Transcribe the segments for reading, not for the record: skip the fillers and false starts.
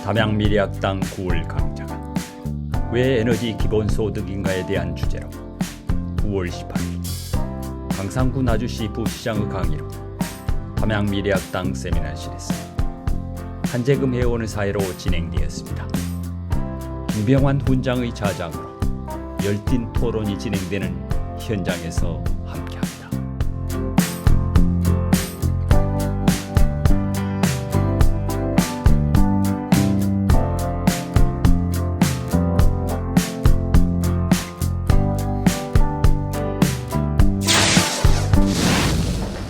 담양미래학당 9월 강좌가 왜 에너지 기본소득인가에 대한 주제로 9월 18일 강상구 나주시 부시장의 강의로 담양미래학당 세미나실에서 한재금 회원의 사회로 진행되었습니다. 김병환 훈장의 자장으로 열띤 토론이 진행되는 현장에서 함께합니다.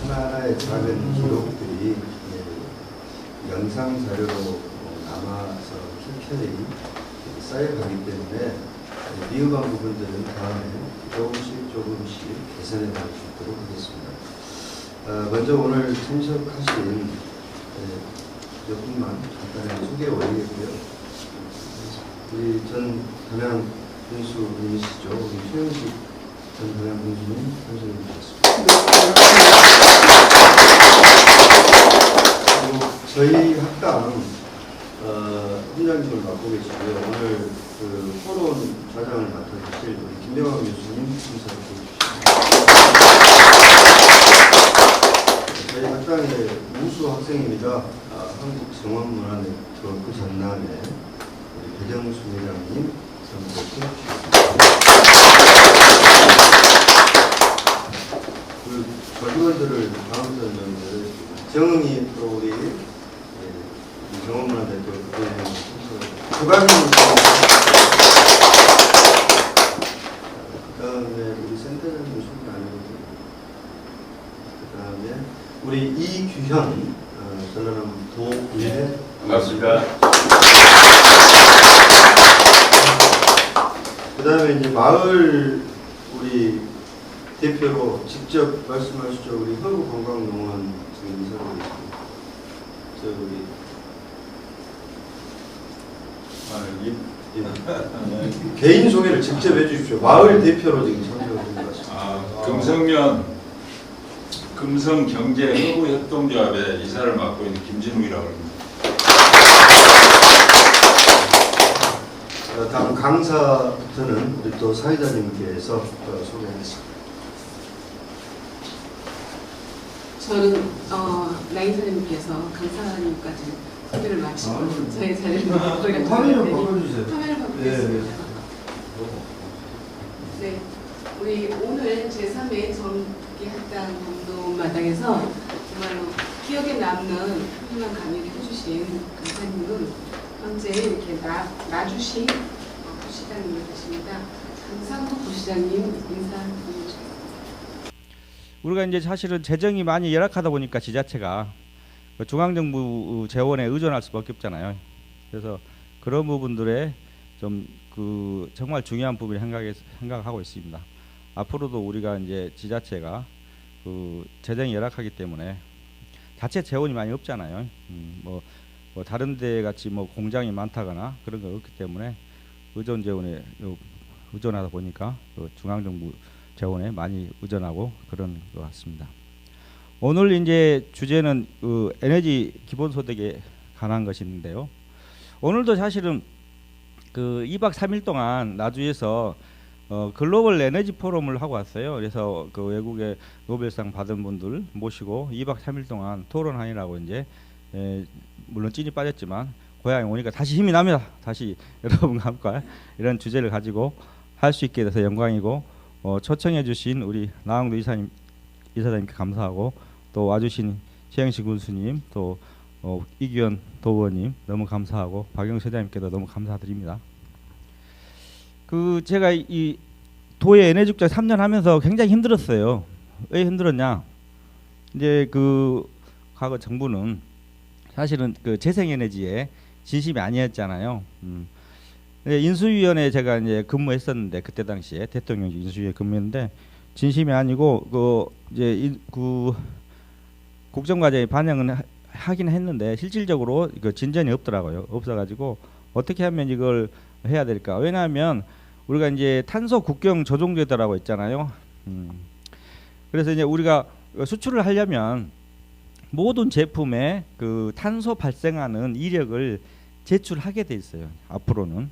하나하나의 작은 기록들이 영상 자료로 남아서 켜켜이 쌓여가기 때문에 미흡한 부분들은 다음에 조금씩 개선해 나갈 수 있도록 하겠습니다. 먼저 오늘 참석하신 몇 분만 간단하게 소개해 올리겠고요. 우리 전 담양 군수님이시죠. 우리 최영식 전 담양 군수님 참석해 주셨습니다. 그리고 저희 학당 훈장님을 맡고 계시고요. 오늘 그 토론 과장을 맡아주실 우리 김병환 교수님 참석해 주십니다. 저희 학당의 우수 학생입니다. 한국정원문화 네트워크 전남의 우리 배정수 회장님 참석해 주십니다. 그 조직원들을 다음 전전들 정응이 프로 우리 정원문화 네트워크 부가님 그다음에 우리 센터장님 소개 안 해보세요. 그다음에 우리 이규현 전라남 도의회 반갑습니다. 그다음에 이제 마을 우리 대표로 직접 말씀하시죠. 우리 허구관광농원 지금 이사로 계십니다. 저 우리 개인 소개를 직접 해주십시오. 마을 대표로 지금 참석을 한 것 같습니다. 금성면 금성경제허브협동조합의 이사를 맡고 있는 김진웅이라고 합니다. 다음 강사부터는 우리 또 사회자님께서 소개하겠습니다. 저는 나인사님께서 강사님까지 소개를 마치고 저희 자리를 바꾸려고 화면을 바꿔주세요. 화면을 바꾸겠습니다. 네, 우리 오늘 제3회 전기 학당 공동마당에서 정말로 기억에 남는 훌륭한 강의를 해주신 강사님은 현재 이렇게 나주시 부시장님 되십니다. 강상구 부시장님 인사 드리겠습니다. 우리가 이제 사실은 재정이 많이 열악하다 보니까 지자체가 중앙정부 재원에 의존할 수밖에 없잖아요. 그래서 그런 부분들에 좀 정말 중요한 부분을 생각하고 있습니다. 앞으로도 우리가 이제 지자체가 재정이 열악하기 때문에 자체 재원이 많이 없잖아요. 뭐 다른 데 같이 뭐 공장이 많다거나 그런 거 없기 때문에 의존 재원에 의존하다 보니까 중앙정부 재원에 많이 의존하고 그런 것 같습니다. 오늘 이제 주제는 에너지 기본소득에 관한 것인데요. 오늘도 사실은 2박 3일 동안 나주에서 글로벌 에너지 포럼을 하고 왔어요. 그래서 외국의 노벨상 받은 분들 모시고 2박 3일 동안 토론하느라고 이제 물론 찐이 빠졌지만 고향에 오니까 다시 힘이 납니다. 다시 여러분과 함께 이런 주제를 가지고 할 수 있게 돼서 영광이고 초청해 주신 우리 나홍도 이사장님께 감사하고 또 와주신 최영식 군수님 또 이규현 도의원님 너무 감사하고 박영수 회장님께도 너무 감사드립니다. 제가 이 도의 에너지국장 3년 하면서 굉장히 힘들었어요. 왜 힘들었냐? 이제 과거 정부는 사실은 재생에너지에 진심이 아니었잖아요. 인수위원회 제가 이제 근무했었는데 그때 당시에 대통령 인수위에 근무했는데 진심이 아니고 이제 국정과제에 반영은 하긴 했는데 실질적으로 진전이 없더라고요. 없어가지고 어떻게 하면 이걸 해야 될까? 왜냐하면 우리가 이제 탄소 국경 조정제도라고 있잖아요. 그래서 이제 우리가 수출을 하려면 모든 제품에 그 탄소 발생하는 이력을 제출하게 돼 있어요. 앞으로는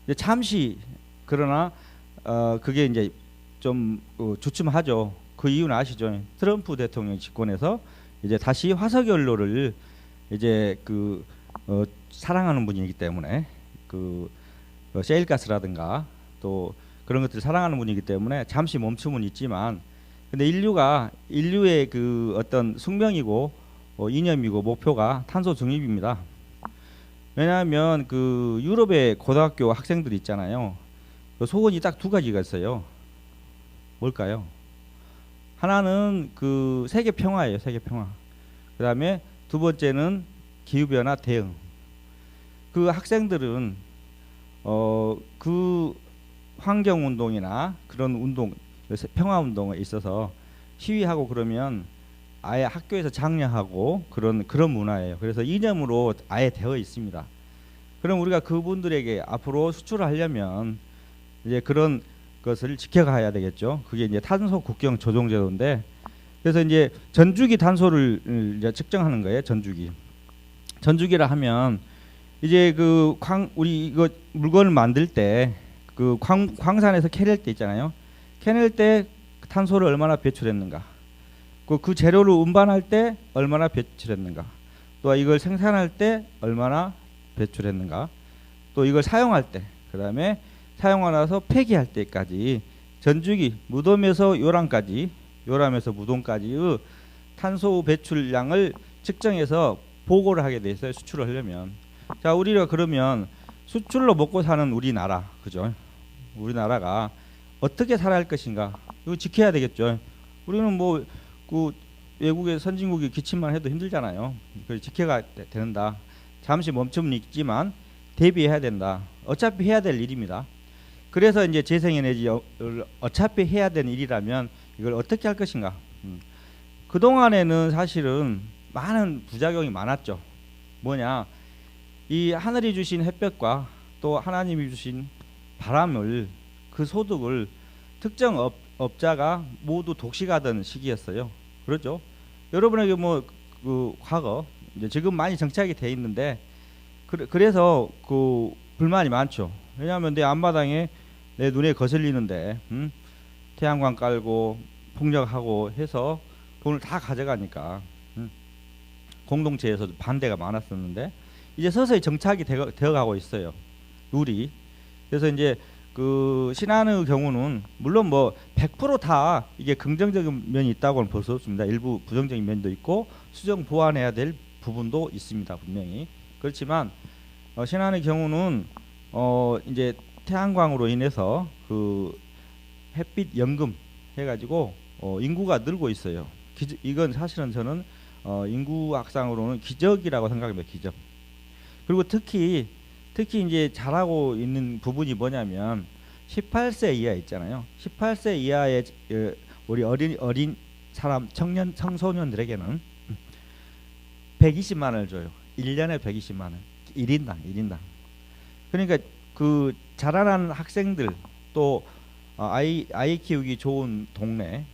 이제 잠시 그러나 그게 이제 좀 주춤하죠. 그 이유는 아시죠? 트럼프 대통령 집권에서 이제 다시 화석연료를 이제 사랑하는 분이기 때문에 셰일가스라든가 또 그런 것들을 사랑하는 분이기 때문에 잠시 멈춤은 있지만, 근데 인류의 그 어떤 숙명이고 이념이고 목표가 탄소 중립입니다. 왜냐하면 그 유럽의 고등학교 학생들이 있잖아요. 그 소원이 딱 두 가지가 있어요. 뭘까요? 하나는 그 세계 평화예요. 세계 평화. 그다음에 두 번째는 기후 변화 대응. 그 학생들은 그 환경 운동이나 그런 운동, 평화 운동에 있어서 시위하고 그러면 아예 학교에서 장려하고 그런 문화예요. 그래서 이념으로 아예 되어 있습니다. 그럼 우리가 그분들에게 앞으로 수출을 하려면 이제 그런 것을 지켜가야 되겠죠. 그게 이제 탄소 국경 조정 제도인데, 그래서 이제 전주기 탄소를 이제 측정하는 거예요. 전주기라 하면 이제 우리 이거 물건을 만들 때 그 광산에서 캐낼 때 있잖아요. 캐낼 때 탄소를 얼마나 배출했는가, 그 재료를 운반할 때 얼마나 배출했는가, 또 이걸 생산할 때 얼마나 배출했는가, 또 이걸 사용할 때, 그다음에 사용하고 나서 폐기할 때까지 전주기, 무덤에서 요람까지, 요람에서 무덤까지의 탄소 배출량을 측정해서 보고를 하게 돼 있어요. 수출을 하려면. 자, 우리가 그러면 수출로 먹고 사는 우리나라, 그죠? 우리나라가 어떻게 살아야 할 것인가, 이거 지켜야 되겠죠. 우리는 뭐 그 외국의 선진국이 기침만 해도 힘들잖아요. 그래서 지켜가 된다. 잠시 멈춤은 있지만 대비해야 된다. 어차피 해야 될 일입니다. 그래서 이제 재생에너지를 어차피 해야 되는 일이라면 이걸 어떻게 할 것인가. 그 동안에는 사실은 많은 부작용이 많았죠. 뭐냐, 이 하늘이 주신 햇볕과 또 하나님이 주신 바람을, 그 소득을 특정 업자가 모두 독식하던 시기였어요. 그렇죠? 여러분에게 그 과거, 이제 지금 많이 정착이 돼 있는데, 그래서 그 불만이 많죠. 왜냐하면 내 앞마당에 내 눈에 거슬리는데 태양광 깔고 폭력하고 해서 돈을 다 가져가니까 공동체에서도 반대가 많았었는데, 이제 서서히 정착이 되어가고 있어요. 룰이. 그래서 이제 그 신안의 경우는 물론 뭐 100% 다 이게 긍정적인 면이 있다고는 볼 수 없습니다. 일부 부정적인 면도 있고 수정 보완해야 될 부분도 있습니다. 분명히. 그렇지만 신안의 경우는 이제 태양광으로 인해서 그 햇빛 연금 해가지고 인구가 늘고 있어요. 이건 사실은 저는 인구 확산으로는 기적이라고 생각합니다. 기적. 그리고 특히 이제 잘하고 있는 부분이 뭐냐면 18세 이하 있잖아요. 18세 이하의 우리 어린 사람, 청소년들에게는 120만 원을 줘요. 1년에 120만 원. 1인당. 그러니까 그 자라난 학생들, 또 아이 키우기 좋은 동네,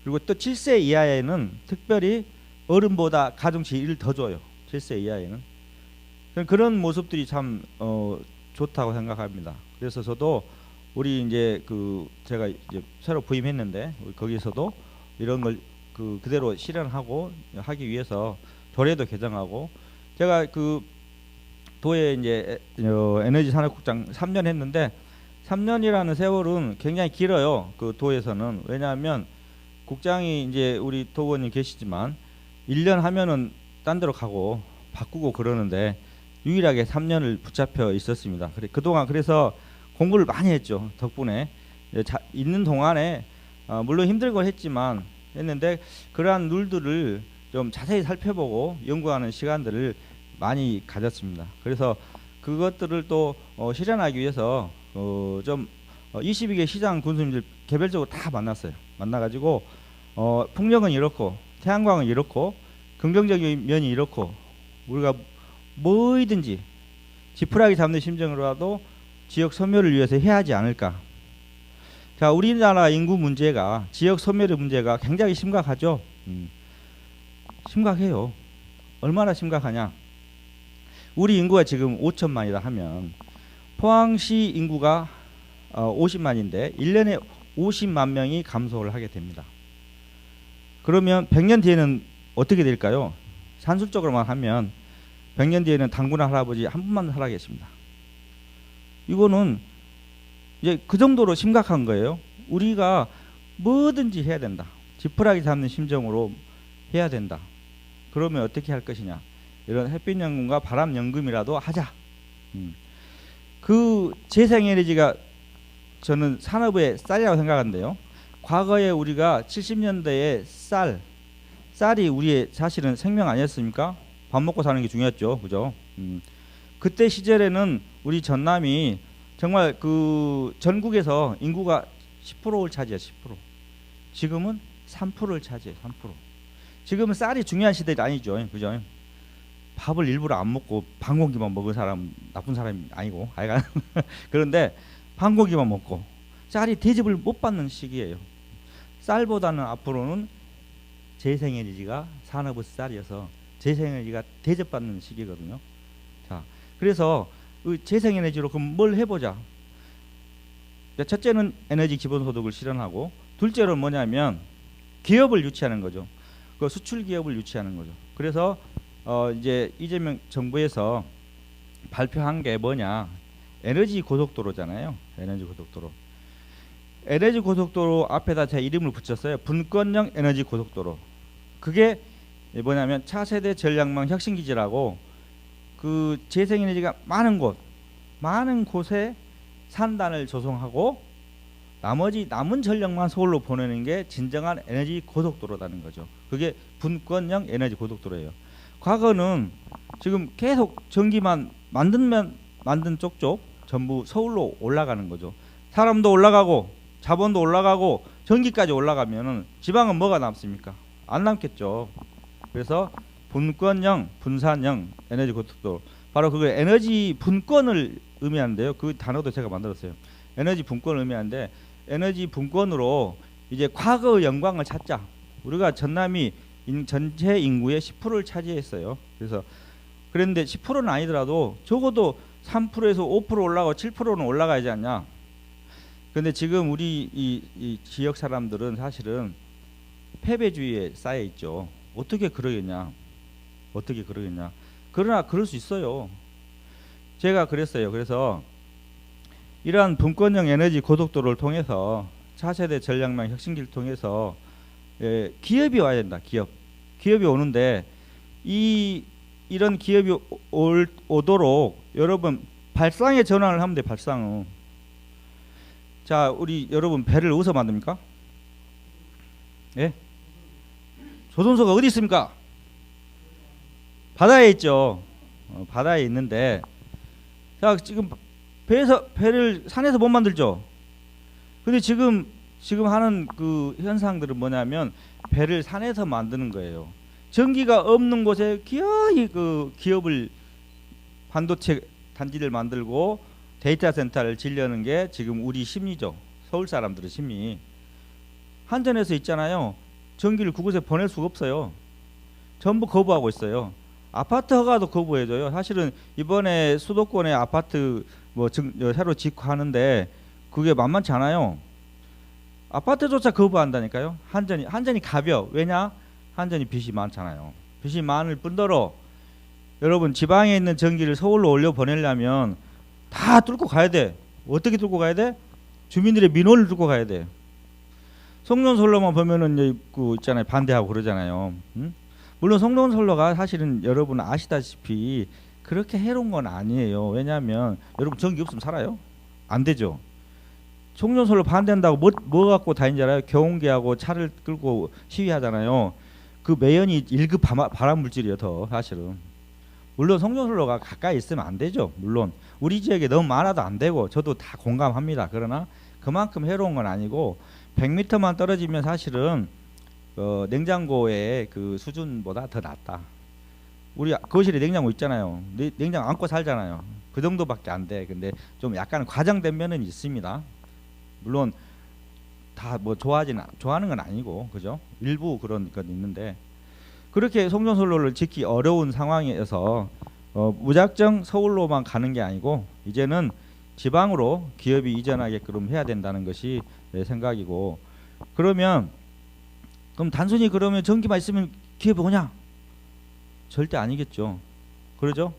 그리고 또 7세 이하에는 특별히 어른보다 가중치 1을 더 줘요. 7세 이하에는. 그런 모습들이 참 좋다고 생각합니다. 그래서 저도 우리 이제 제가 이제 새로 부임했는데 거기서도 이런 걸 그대로 실현하고 하기 위해서 조례도 개정하고, 제가 도에 이제 에너지 산업국장 3년 했는데 3년이라는 세월은 굉장히 길어요. 그 도에서는. 왜냐하면 국장이 이제 우리 도원님 계시지만 1년 하면은 딴 데로 가고 바꾸고 그러는데 유일하게 3년을 붙잡혀 있었습니다. 그동안 그래서 공부를 많이 했죠. 덕분에 있는 동안에 물론 힘들고 했는데 그러한 룰들을 좀 자세히 살펴보고 연구하는 시간들을 많이 가졌습니다. 그래서 그것들을 또 실현하기 위해서 좀 22개 시장 군수님들 개별적으로 다 만났어요. 만나가지고 풍력은 이렇고 태양광은 이렇고 긍정적인 면이 이렇고 우리가 뭐이든지 지푸라기 잡는 심정으로라도 지역 소멸을 위해서 해야 하지 않을까. 자, 우리나라 인구 문제가, 지역 소멸의 문제가 굉장히 심각하죠. 심각해요. 얼마나 심각하냐? 우리 인구가 지금 5천만이다 하면 포항시 인구가 50만인데 1년에 50만 명이 감소를 하게 됩니다. 그러면 100년 뒤에는 어떻게 될까요? 산술적으로만 하면 100년 뒤에는 당군한 할아버지 한 분만 살아 계십니다. 이거는 이제 그 정도로 심각한 거예요. 우리가 뭐든지 해야 된다. 지푸라기 잡는 심정으로 해야 된다. 그러면 어떻게 할 것이냐? 이런 햇빛연금과 바람연금이라도 하자. 그 재생에너지가 저는 산업의 쌀이라고 생각하는데요. 과거에 우리가 70년대에 쌀이 우리의 사실은 생명 아니었습니까? 밥 먹고 사는 게 중요했죠, 그죠? 그때 시절에는 우리 전남이 정말 그 전국에서 인구가 10%를 차지해요, 10%. 지금은 3%를 차지해요, 3%. 지금은 쌀이 중요한 시대가 아니죠, 그죠? 밥을 일부러 안 먹고 반공기만 먹은 사람 나쁜 사람이 아니고, 하여간 그런데 반공기만 먹고 쌀이 대접을 못 받는 시기예요. 쌀보다는 앞으로는 재생에너지가 산업의 쌀이어서 재생에너지가 대접받는 시기거든요. 자, 그래서 그 재생에너지로 그럼 뭘 해보자. 첫째는 에너지 기본소득을 실현하고, 둘째로는 뭐냐면 기업을 유치하는 거죠. 그 수출 기업을 유치하는 거죠. 그래서 이제 이재명 정부에서 발표한 게 뭐냐? 에너지 고속도로잖아요. 에너지 고속도로. 에너지 고속도로 앞에다 제 이름을 붙였어요. 분권형 에너지 고속도로. 그게 뭐냐면 차세대 전략망 혁신기지라고 그 재생에너지가 많은 곳에 산단을 조성하고 나머지 남은 전력만 서울로 보내는 게 진정한 에너지 고속도로라는 거죠. 그게 분권형 에너지 고속도로예요. 과거는 지금 계속 전기만 만든 쪽쪽 전부 서울로 올라가는 거죠. 사람도 올라가고 자본도 올라가고 전기까지 올라가면은 지방은 뭐가 남습니까? 안 남겠죠. 그래서 분권형, 분산형 에너지 고속도로, 바로 그 에너지 분권을 의미하는데요. 그 단어도 제가 만들었어요. 에너지 분권을 의미하는데, 에너지 분권으로 이제 과거의 영광을 찾자. 우리가 전남이 전체 인구의 10%를 차지했어요. 그래서 그런데 10%는 아니더라도 적어도 3%에서 5% 올라가고 7%는 올라가야지 않냐. 그런데 지금 우리 이 지역 사람들은 사실은 패배주의에 쌓여 있죠. 어떻게 그러겠냐. 그러나 그럴 수 있어요. 제가 그랬어요. 그래서 이러한 분권형 에너지 고속도로를 통해서 차세대 전략망 혁신기를 통해서 기업이 와야 된다. 기업이 오는데 이런 기업이 오도록 여러분 발상의 전환을 하면 돼. 발상은. 자, 우리 여러분 배를 어디서 만듭니까? 예? 조선소가 어디 있습니까? 바다에 있죠. 바다에 있는데, 자, 지금 배를 산에서 못 만들죠. 근데 지금 하는 그 현상들은 뭐냐면 배를 산에서 만드는 거예요. 전기가 없는 곳에 기어이 그 기업을 반도체 단지를 만들고 데이터 센터를 지려는 게 지금 우리 심리죠. 서울 사람들의 심리. 한전에서 있잖아요. 전기를 그곳에 보낼 수가 없어요. 전부 거부하고 있어요. 아파트 허가도 거부해줘요. 사실은 이번에 수도권에 아파트 새로 짓고 하는데 그게 만만치 않아요. 아파트조차 거부한다니까요. 한전이 가벼워. 왜냐? 한전이 빚이 많잖아요. 빚이 많을 뿐더러 여러분 지방에 있는 전기를 서울로 올려 보내려면 다 뚫고 가야 돼. 어떻게 뚫고 가야 돼? 주민들의 민원을 뚫고 가야 돼. 송년솔로만 보면은 그 있잖아요. 반대하고 그러잖아요. 응? 물론 송년솔로가 사실은 여러분 아시다시피 그렇게 해로운 건 아니에요. 왜냐하면 여러분 전기 없으면 살아요? 안 되죠. 송년솔로 반대한다고 뭐 갖고 다니는지 알아요? 경운기하고 차를 끌고 시위하잖아요. 그 매연이 1급 발암물질이에요. 더 사실은. 물론 송년솔로가 가까이 있으면 안 되죠. 물론 우리 지역에 너무 많아도 안 되고 저도 다 공감합니다. 그러나 그만큼 해로운 건 아니고 100m만 떨어지면 사실은 냉장고의 그 수준보다 더 낫다. 우리 거실에 냉장고 있잖아요. 냉장고 안고 살잖아요. 그 정도밖에 안 돼. 근데 좀 약간 과장된 면은 있습니다. 물론 다 뭐 좋아하는 건 아니고 그죠? 일부 그런 건 있는데 그렇게 송전선로를 짓기 어려운 상황에서 무작정 서울로만 가는 게 아니고 이제는 지방으로 기업이 이전하게끔 해야 된다는 것이 내 생각이고 그럼 단순히 그러면 전기만 있으면 기업이 오냐? 절대 아니겠죠. 그러죠?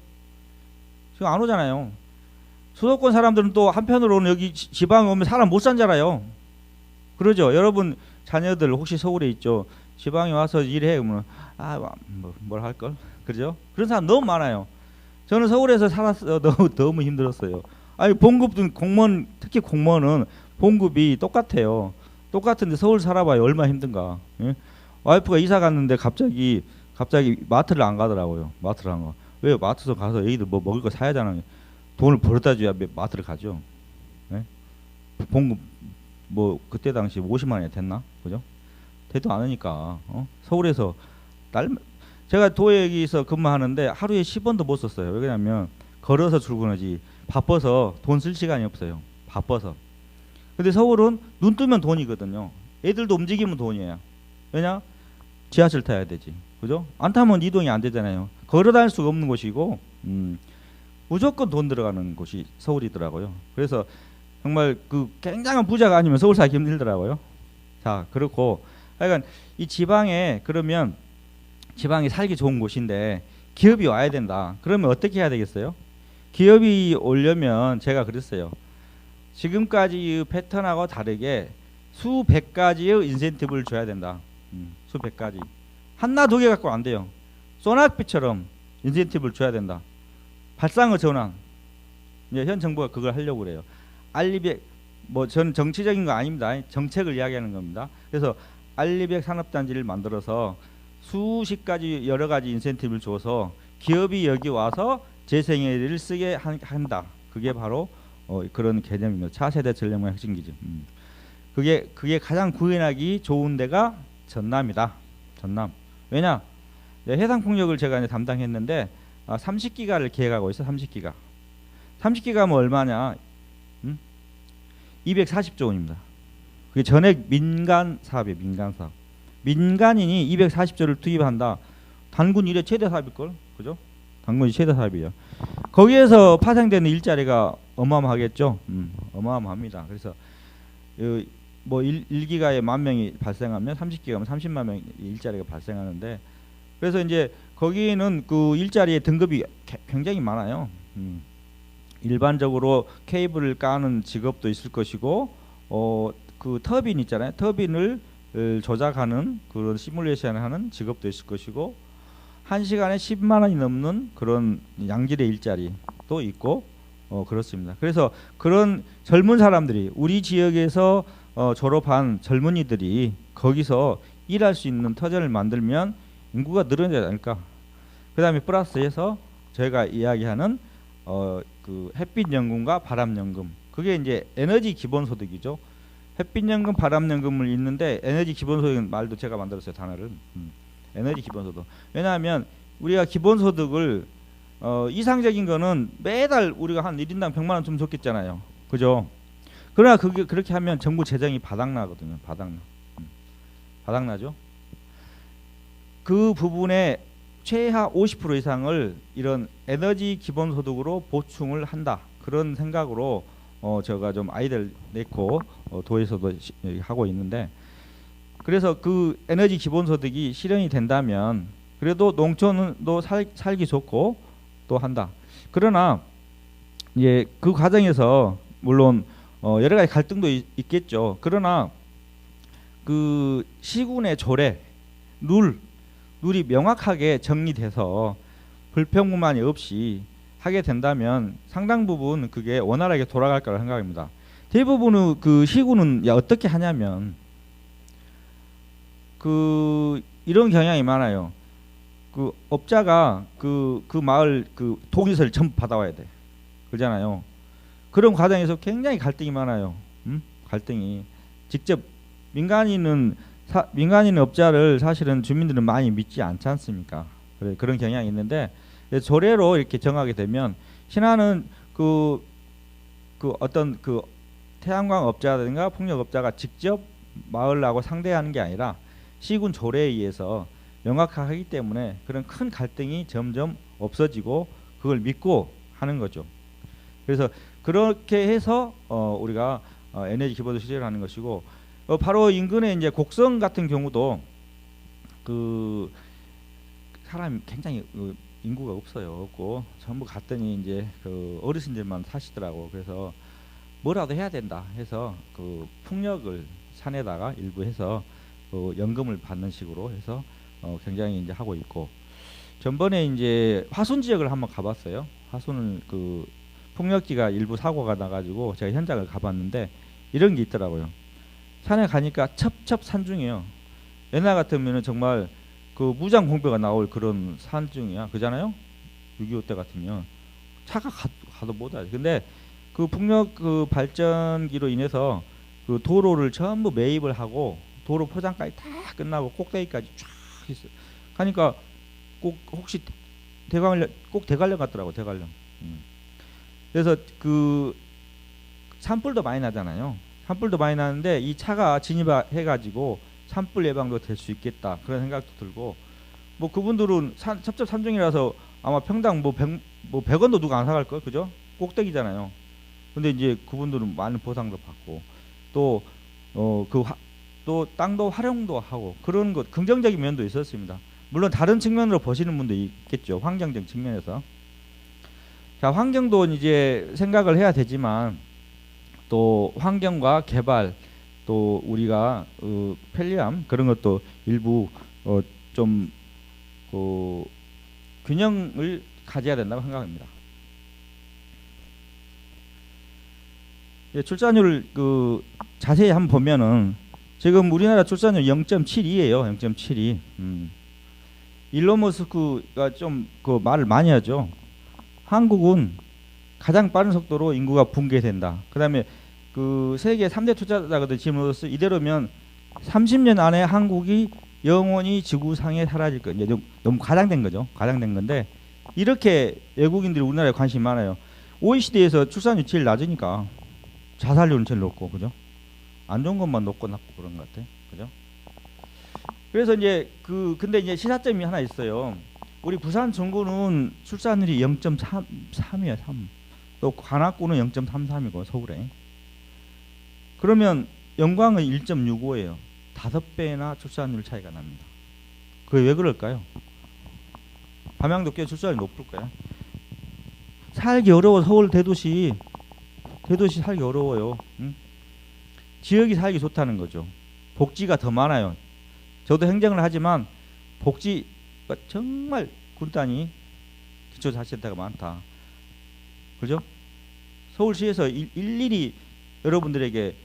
지금 안 오잖아요. 수도권 사람들은 또 한편으로는 여기 지방에 오면 사람 못 살잖아요. 그러죠. 여러분 자녀들 혹시 서울에 있죠. 지방에 와서 일해 그러면 뭘 할걸? 그죠? 그런 사람 너무 많아요. 저는 서울에서 살았어. 너무 힘들었어요. 아니 봉급도 공무원 특히 공무원은 봉급이 똑같아요. 똑같은데 서울 살아봐요. 얼마나 힘든가. 예? 와이프가 이사 갔는데 갑자기 마트를 안 가더라고요. 마트를 안 가. 왜 마트에서 가서 애기들 뭐 먹을 거 사야 하잖아요. 돈을 벌어다 줘야 마트를 가죠. 예? 봉급 뭐 그때 당시 50만 원이 됐나? 그죠? 되도 않으니까 서울에서 제가 도액에서 근무하는데 하루에 10원도 못 썼어요. 왜냐면 걸어서 출근하지 바빠서 돈 쓸 시간이 없어요. 바빠서. 근데 서울은 눈 뜨면 돈이거든요. 애들도 움직이면 돈이에요. 왜냐? 지하철 타야 되지. 그죠? 안 타면 이동이 안 되잖아요. 걸어 다닐 수가 없는 곳이고 무조건 돈 들어가는 곳이 서울이더라고요. 그래서 정말 그 굉장한 부자가 아니면 서울 살기 힘들더라고요. 자, 그렇고 하여간 이 지방에 그러면 지방이 살기 좋은 곳인데 기업이 와야 된다. 그러면 어떻게 해야 되겠어요? 기업이 오려면 제가 그랬어요. 지금까지의 패턴하고 다르게 수백 가지의 인센티브를 줘야 된다. 수백 가지. 하나 두 개 갖고 안 돼요. 소낙비처럼 인센티브를 줘야 된다. 발상어 전환. 이제 현 정부가 그걸 하려고 그래요. 알리백 뭐 저는 정치적인 거 아닙니다. 정책을 이야기하는 겁니다. 그래서 알리백 산업단지를 만들어서 수십 가지 여러 가지 인센티브를 줘서 기업이 여기 와서 재생에너지를 쓰게 한다. 그게 바로 그런 개념입니다. 차세대 전력망 혁신기죠. 그게 가장 구현하기 좋은 데가 전남이다. 전남. 왜냐? 해상풍력을 제가 이제 담당했는데 30기가를 계획하고 있어. 30기가. 30기가면 얼마냐? 240조 원입니다. 그게 전액 민간 사업이에요. 민간 사업. 민간인이 240조를 투입한다. 단군 이래 최대 사업일 걸, 그죠? 단군이 최대 사업이에요. 거기에서 파생되는 일자리가 어마어마하겠죠. 어마어마합니다. 그래서 뭐 1기가에 10,000명이 발생하면 30기가면 30만 명 일자리가 발생하는데 그래서 이제 거기는 그 일자리의 등급이 굉장히 많아요. 일반적으로 케이블을 까는 직업도 있을 것이고 그 터빈 있잖아요. 터빈을 조작하는 그런 시뮬레이션을 하는 직업도 있을 것이고 1시간에 10만 원이 넘는 그런 양질의 일자리도 있고 그렇습니다. 그래서 그런 젊은 사람들이 우리 지역에서 졸업한 젊은이들이 거기서 일할 수 있는 터전을 만들면 인구가 늘어나지 않을까. 그 다음에 플러스해서 저희가 이야기하는 그 햇빛연금과 바람연금, 그게 이제 에너지 기본소득이죠. 햇빛연금, 바람연금을 있는데 에너지 기본소득 말도 제가 만들었어요. 단어를. 에너지 기본소득. 왜냐하면 우리가 기본소득을 이상적인 거는 매달 우리가 한 1인당 100만 원 좀 줬겠잖아요. 그죠? 그러나 그렇게 하면 정부 재정이 바닥나거든요. 바닥나죠. 그 부분에 최하 50% 이상을 이런 에너지 기본소득으로 보충을 한다. 그런 생각으로 제가 좀 아이디어를 냈고 도에서도 하고 있는데, 그래서 그 에너지 기본소득이 실현이 된다면 그래도 농촌도 살기 좋고 또 한다. 그러나 이제 그 과정에서 물론 여러 가지 갈등도 있겠죠. 그러나 그 시군의 조례, 룰이 명확하게 정리돼서 불평만이 없이 하게 된다면 상당 부분 그게 원활하게 돌아갈 거라 생각합니다. 대부분의 그 시군은 어떻게 하냐면 그 이런 경향이 많아요. 그 업자가 그 마을 그 동의서를 전부 받아와야 돼. 그러잖아요. 그런 과정에서 굉장히 갈등이 많아요. 갈등이 직접 민간인 업자를 사실은 주민들은 많이 믿지 않지 않습니까? 그런 경향이 있는데 조례로 이렇게 정하게 되면 신안은 그 어떤 그 태양광 업자든가 풍력 업자가 직접 마을하고 상대하는 게 아니라 시군 조례에 의해서 명확하기 때문에 그런 큰 갈등이 점점 없어지고 그걸 믿고 하는 거죠. 그래서 그렇게 해서 우리가 에너지 기본도 시제를 하는 것이고 바로 인근에 이제 곡성 같은 경우도 그 사람이 굉장히 인구가 없고 전부 갔더니 이제 그 어르신들만 사시더라고. 그래서 뭐라도 해야 된다 해서 그 풍력을 산에다가 일부 해서 연금을 받는 식으로 해서 굉장히 이제 하고 있고, 전번에 이제 화순 지역을 한번 가봤어요. 화순을 그 폭력기가 일부 사고가 나가지고 제가 현장을 가봤는데 이런 게 있더라고요. 산에 가니까 첩첩산중이에요. 옛날 같으면은 정말 그 무장 공비가 나올 그런 산중이야, 그잖아요. 6.25 때 같으면 차가 가도 못 와요. 근데 그 풍력 그 발전기로 인해서 그 도로를 전부 매입을 하고 도로 포장까지 다 끝나고 꼭대기까지 쫙 있어. 가니까 꼭 혹시 대관령 같더라고, 대관령. 그래서 그 산불도 많이 나잖아요. 산불도 많이 나는데 이 차가 진입해가지고 산불 예방도 될 수 있겠다 그런 생각도 들고, 뭐 그분들은 첩첩산중이라서 아마 평당 뭐 100원도 누가 안 사갈 걸, 그죠? 꼭대기잖아요. 근데 이제 그분들은 많은 보상도 받고 또 또 땅도 활용도 하고 그런 것 긍정적인 면도 있었습니다. 물론 다른 측면으로 보시는 분도 있겠죠. 환경적 측면에서. 자, 환경도 이제 생각을 해야 되지만 또 환경과 개발 또 우리가 편리함 그런 것도 일부 좀 균형을 가져야 된다고 생각합니다. 예, 출산율 자세히 한번 보면은 지금 우리나라 출산율 0.72예요. 0.72. 일론 머스크가 좀 말을 많이 하죠. 한국은 가장 빠른 속도로 인구가 붕괴된다. 그다음에 그 세계 3대 투자자거든 지금으로서 이대로면 30년 안에 한국이 영원히 지구상에 사라질 거. 이제 너무 과장된 거죠. 과장된 건데 이렇게 외국인들이 우리나라에 관심이 많아요. OECD에서 출산율 제일 낮으니까 자살률은 제일 높고, 그죠? 안 좋은 것만 높고 그런 것 같아, 그죠? 그래서 이제 근데 이제 시사점이 하나 있어요. 우리 부산 전구는 출산율이 0.3이야, 3. 또 관악구는 0.33이고 서울에. 그러면 영광은 1.65예요. 5배나 출산율 차이가 납니다. 그게 왜 그럴까요? 함양도 꽤 출산율이 높을 거야. 살기 어려워. 서울 대도시 살기 어려워요. 응? 지역이 살기 좋다는 거죠. 복지가 더 많아요. 저도 행정을 하지만 복지가 정말 군단위 기초자치센터가 많다. 그죠? 서울시에서 일일이 여러분들에게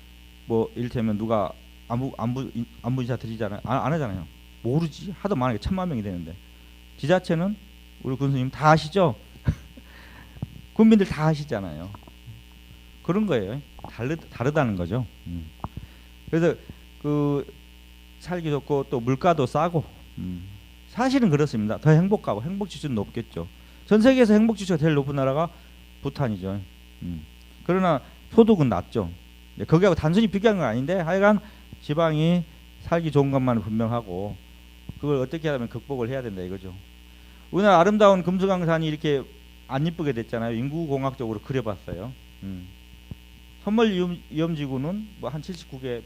뭐 이를테면 누가 안부인사 드리잖아요. 안 하잖아요. 모르지. 하도 많으니까 1000만 명이 되는데. 지자체는 우리 군수님 다 아시죠? 국민들 다 아시잖아요. 그런 거예요. 다르다는 거죠. 그래서 살기 좋고 또 물가도 싸고 사실은 그렇습니다. 더 행복하고 행복 지수는 높겠죠. 전 세계에서 행복 지수가 제일 높은 나라가 부탄이죠. 그러나 소득은 낮죠. 거기하고 단순히 비교하는 건 아닌데 하여간 지방이 살기 좋은 것만은 분명하고 그걸 어떻게 하면 극복을 해야 된다 이거죠. 우리나라 아름다운 금수강산이 이렇게 안 이쁘게 됐잖아요. 인구공학적으로 그려봤어요. 소멸위험지구는 뭐 한 79개,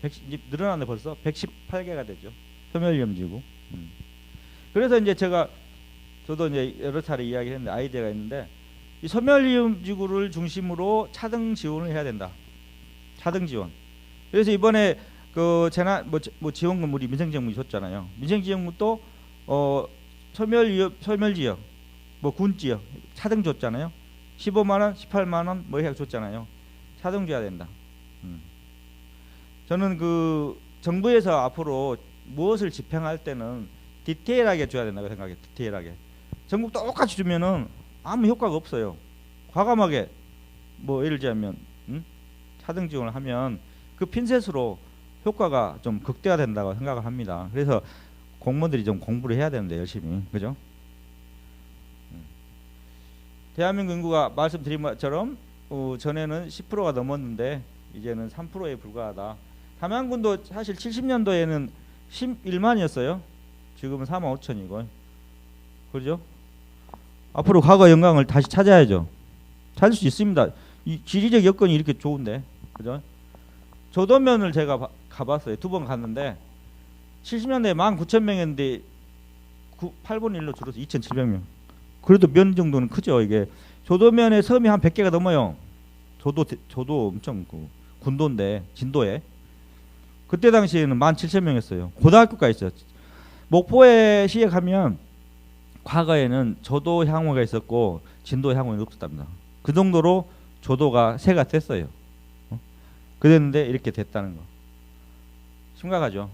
늘어났네 벌써 118개가 되죠. 소멸위험지구. 그래서 이제 저도 이제 여러 차례 이야기했는데 아이디어가 있는데 이 소멸위험지구를 중심으로 차등 지원을 해야 된다. 차등 지원. 그래서 이번에 그 재난 뭐 지원금 우리 민생지원금 줬잖아요. 민생지원금도 소멸지역, 뭐 군지역 차등 줬잖아요. 15만 원, 18만 원 뭐 해서 줬잖아요. 차등 줘야 된다. 저는 정부에서 앞으로 무엇을 집행할 때는 디테일하게 줘야 된다고 생각해요. 디테일하게. 전국 똑같이 주면은 아무 효과가 없어요. 과감하게 뭐 예를 들자면 차등 지원을 하면 그 핀셋으로 효과가 좀 극대화된다고 생각을 합니다. 그래서 공무원들이 좀 공부를 해야 되는데 열심히, 그죠? 대한민국 인구가 말씀드린 것처럼 전에는 10%가 넘었는데 이제는 3%에 불과하다. 함양군도 사실 70년도에는 11만이었어요. 지금은 4만 5천이고. 그렇죠? 앞으로 과거 영광을 다시 찾아야죠. 찾을 수 있습니다. 이 지리적 여건이 이렇게 좋은데. 그죠? 조도면을 제가 가봤어요. 2번 갔는데 70년대에 19,000명이었는데 8분 1로 줄어서 2,700명. 그래도 면 정도는 크죠. 이게 조도면에 섬이 한 100개가 넘어요. 조도 엄청 군도인데 진도에. 그때 당시에는 17,000명이었어요. 고등학교까지 있어요. 목포에 시에 가면 과거에는 조도 향후가 있었고 진도 향후는 없었답니다. 그 정도로 조도가 새가 셌어요. 그랬는데 이렇게 됐다는 거. 심각하죠.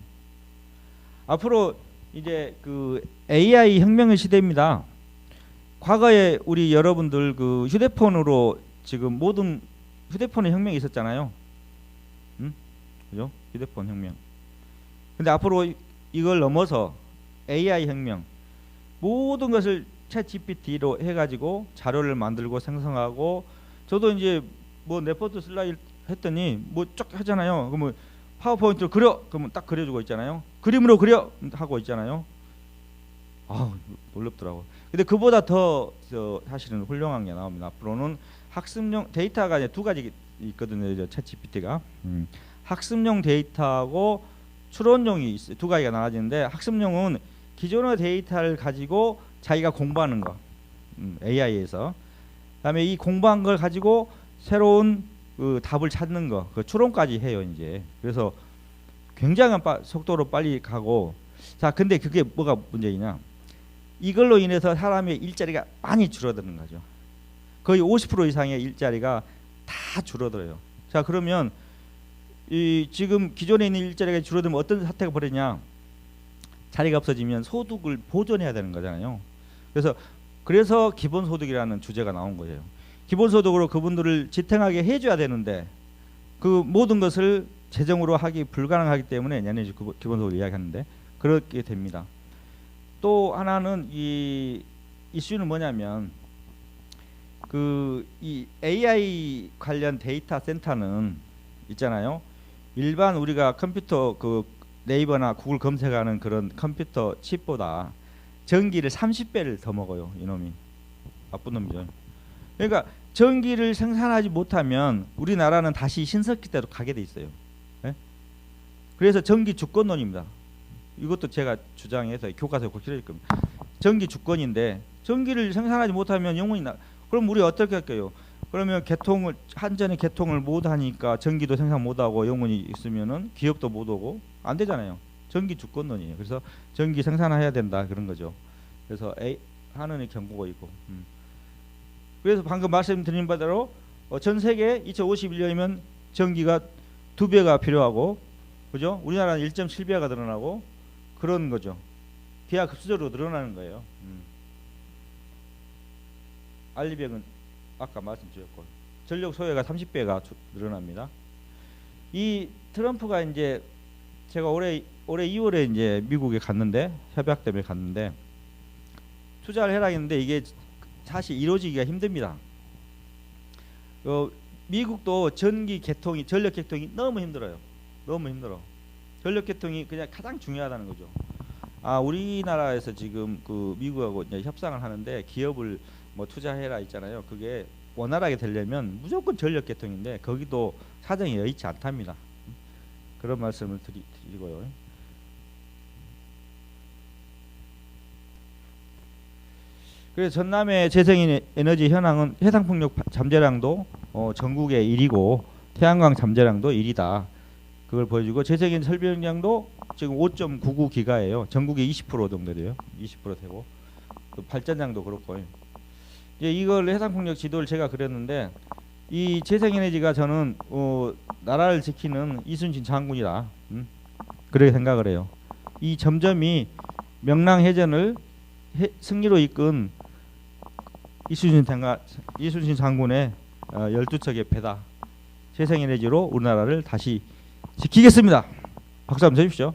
앞으로 이제 그 AI 혁명의 시대입니다. 과거에 우리 여러분들 그 휴대폰으로 지금 모든 휴대폰의 혁명이 있었잖아요. 그죠? 휴대폰 혁명. 근데 앞으로 이걸 넘어서 AI 혁명. 모든 것을 챗 GPT로 해가지고 자료를 만들고 생성하고 저도 이제 뭐 레포트 쓸라 했더니 뭐 쭉 하잖아요. 그러면 파워포인트로 그려 그러면 딱 그려주고 있잖아요. 그림으로 그려 하고 있잖아요. 아 놀랍더라고. 근데 그보다 더 사실은 훌륭한 게 나옵니다. 앞으로는 학습용 데이터가 이제 2가지 있거든요. 챗 GPT가 학습용 데이터하고 추론용이 있어요. 2가지가 나눠지는데 학습용은 기존의 데이터를 가지고 자기가 공부하는 거 AI에서 그다음에 이 공부한 걸 가지고 새로운 그 답을 찾는 거, 그 추론까지 해요 이제. 그래서 굉장한 속도로 빨리 가고. 자, 근데 그게 뭐가 문제이냐? 이걸로 인해서 사람의 일자리가 많이 줄어드는 거죠. 거의 50% 이상의 일자리가 다 줄어들어요. 자, 그러면 이 지금 기존에 있는 일자리가 줄어들면 어떤 사태가 벌어지냐? 자리가 없어지면 소득을 보존해야 되는 거잖아요. 그래서 기본소득이라는 주제가 나온 거예요. 기본소득으로 그분들을 지탱하게 해줘야 되는데 그 모든 것을 재정으로 하기 불가능하기 때문에 얘네들이 기본소득을 이야기하는데 그렇게 됩니다. 또 하나는 이 이슈는 뭐냐면 그 이 AI 관련 데이터 센터는 있잖아요. 일반 우리가 컴퓨터 그 네이버나 구글 검색하는 그런 컴퓨터 칩보다 전기를 30배를 더 먹어요. 이놈이. 나쁜 놈이죠. 그러니까 전기를 생산하지 못하면 우리나라는 다시 신석기 때로 가게 돼 있어요. 네? 그래서 전기 주권론입니다. 이것도 제가 주장해서 교과서에 꼭 실을 겁니다. 전기 주권인데 전기를 생산하지 못하면 영원히 그럼 우리 어떻게 할까요? 그러면 한전의 개통을 못 하니까 전기도 생산 못 하고 영원히 있으면은 기업도 못 오고 안 되잖아요. 전기 주권론이에요. 그래서 전기 생산해야 된다 그런 거죠. 그래서 하느니 경고가 있고. 그래서 방금 말씀드린 바대로 전 세계 2051년이면 전기가 2배가 필요하고, 그죠? 우리나라는 1.7배가 늘어나고 그런 거죠. 기하급수적으로 늘어나는 거예요. 알리백은 아까 말씀드렸고 전력 소요가 30배가 늘어납니다. 이 트럼프가 이제 제가 올해 2월에 이제 미국에 갔는데 협약 때문에 갔는데 투자를 해라 했는데 이게 사실 이루어지기가 힘듭니다. 미국도 전력 개통이 너무 힘들어요. 너무 힘들어. 전력 개통이 그냥 가장 중요하다는 거죠. 아, 우리나라에서 지금 그 미국하고 이제 협상을 하는데 기업을 뭐 투자해라 있잖아요. 그게 원활하게 되려면 무조건 전력 개통인데 거기도 사정이 여의치 않답니다. 그런 말씀을 드리고요. 그래서 전남의 재생에너지 현황은 해상풍력 잠재량도 전국의 1위고 태양광 잠재량도 1위다. 그걸 보여주고 재생에너지 설비량도 지금 5.99기가예요. 전국의 20% 정도 돼요. 20% 되고 또 발전량도 그렇고. 이제 이걸 해상풍력 지도를 제가 그렸는데 이 재생에너지가 저는 나라를 지키는 이순신 장군이다. 그렇게 생각을 해요. 이 점점이 명랑해전을 승리로 이끈 이순신 장군의 12척의 배다. 재생에너지로 우리나라를 다시 지키겠습니다. 박수 한번 쳐주십시오.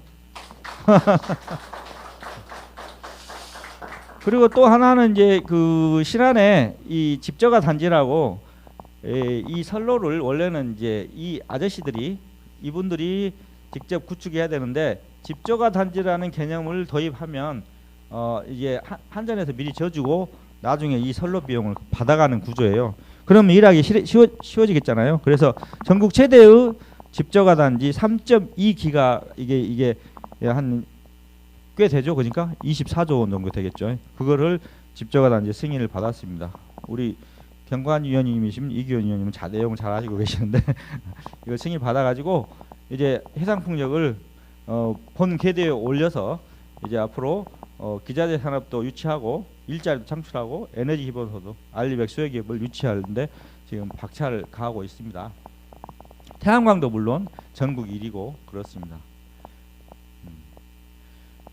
그리고 또 하나는 이제 그 신안에 이 집저가 단지라고 이 선로를 원래는 이제 이 아저씨들이 이분들이 직접 구축해야 되는데 집저가 단지라는 개념을 도입하면 이제 한전에서 미리 져주고 나중에 이 선로 비용을 받아가는 구조예요. 그러면 일하기 쉬워지겠잖아요. 그래서 전국 최대의 집저가 단지 3.2기가 이게 한 꽤 되죠. 그러니까 24조 원 정도 되겠죠. 그거를 집저가 단지 승인을 받았습니다. 우리 경관 위원님이신 이기원 위원님은 내용을 잘 아시고 계시는데 이거 승인 받아가지고 이제 해상풍력을 본 궤도에 올려서 이제 앞으로 기자재 산업도 유치하고 일자리도 창출하고 에너지 기본소득, 알리백 수혜기업을 유치하는데 지금 박차를 가하고 있습니다. 태양광도 물론 전국 1위고 그렇습니다.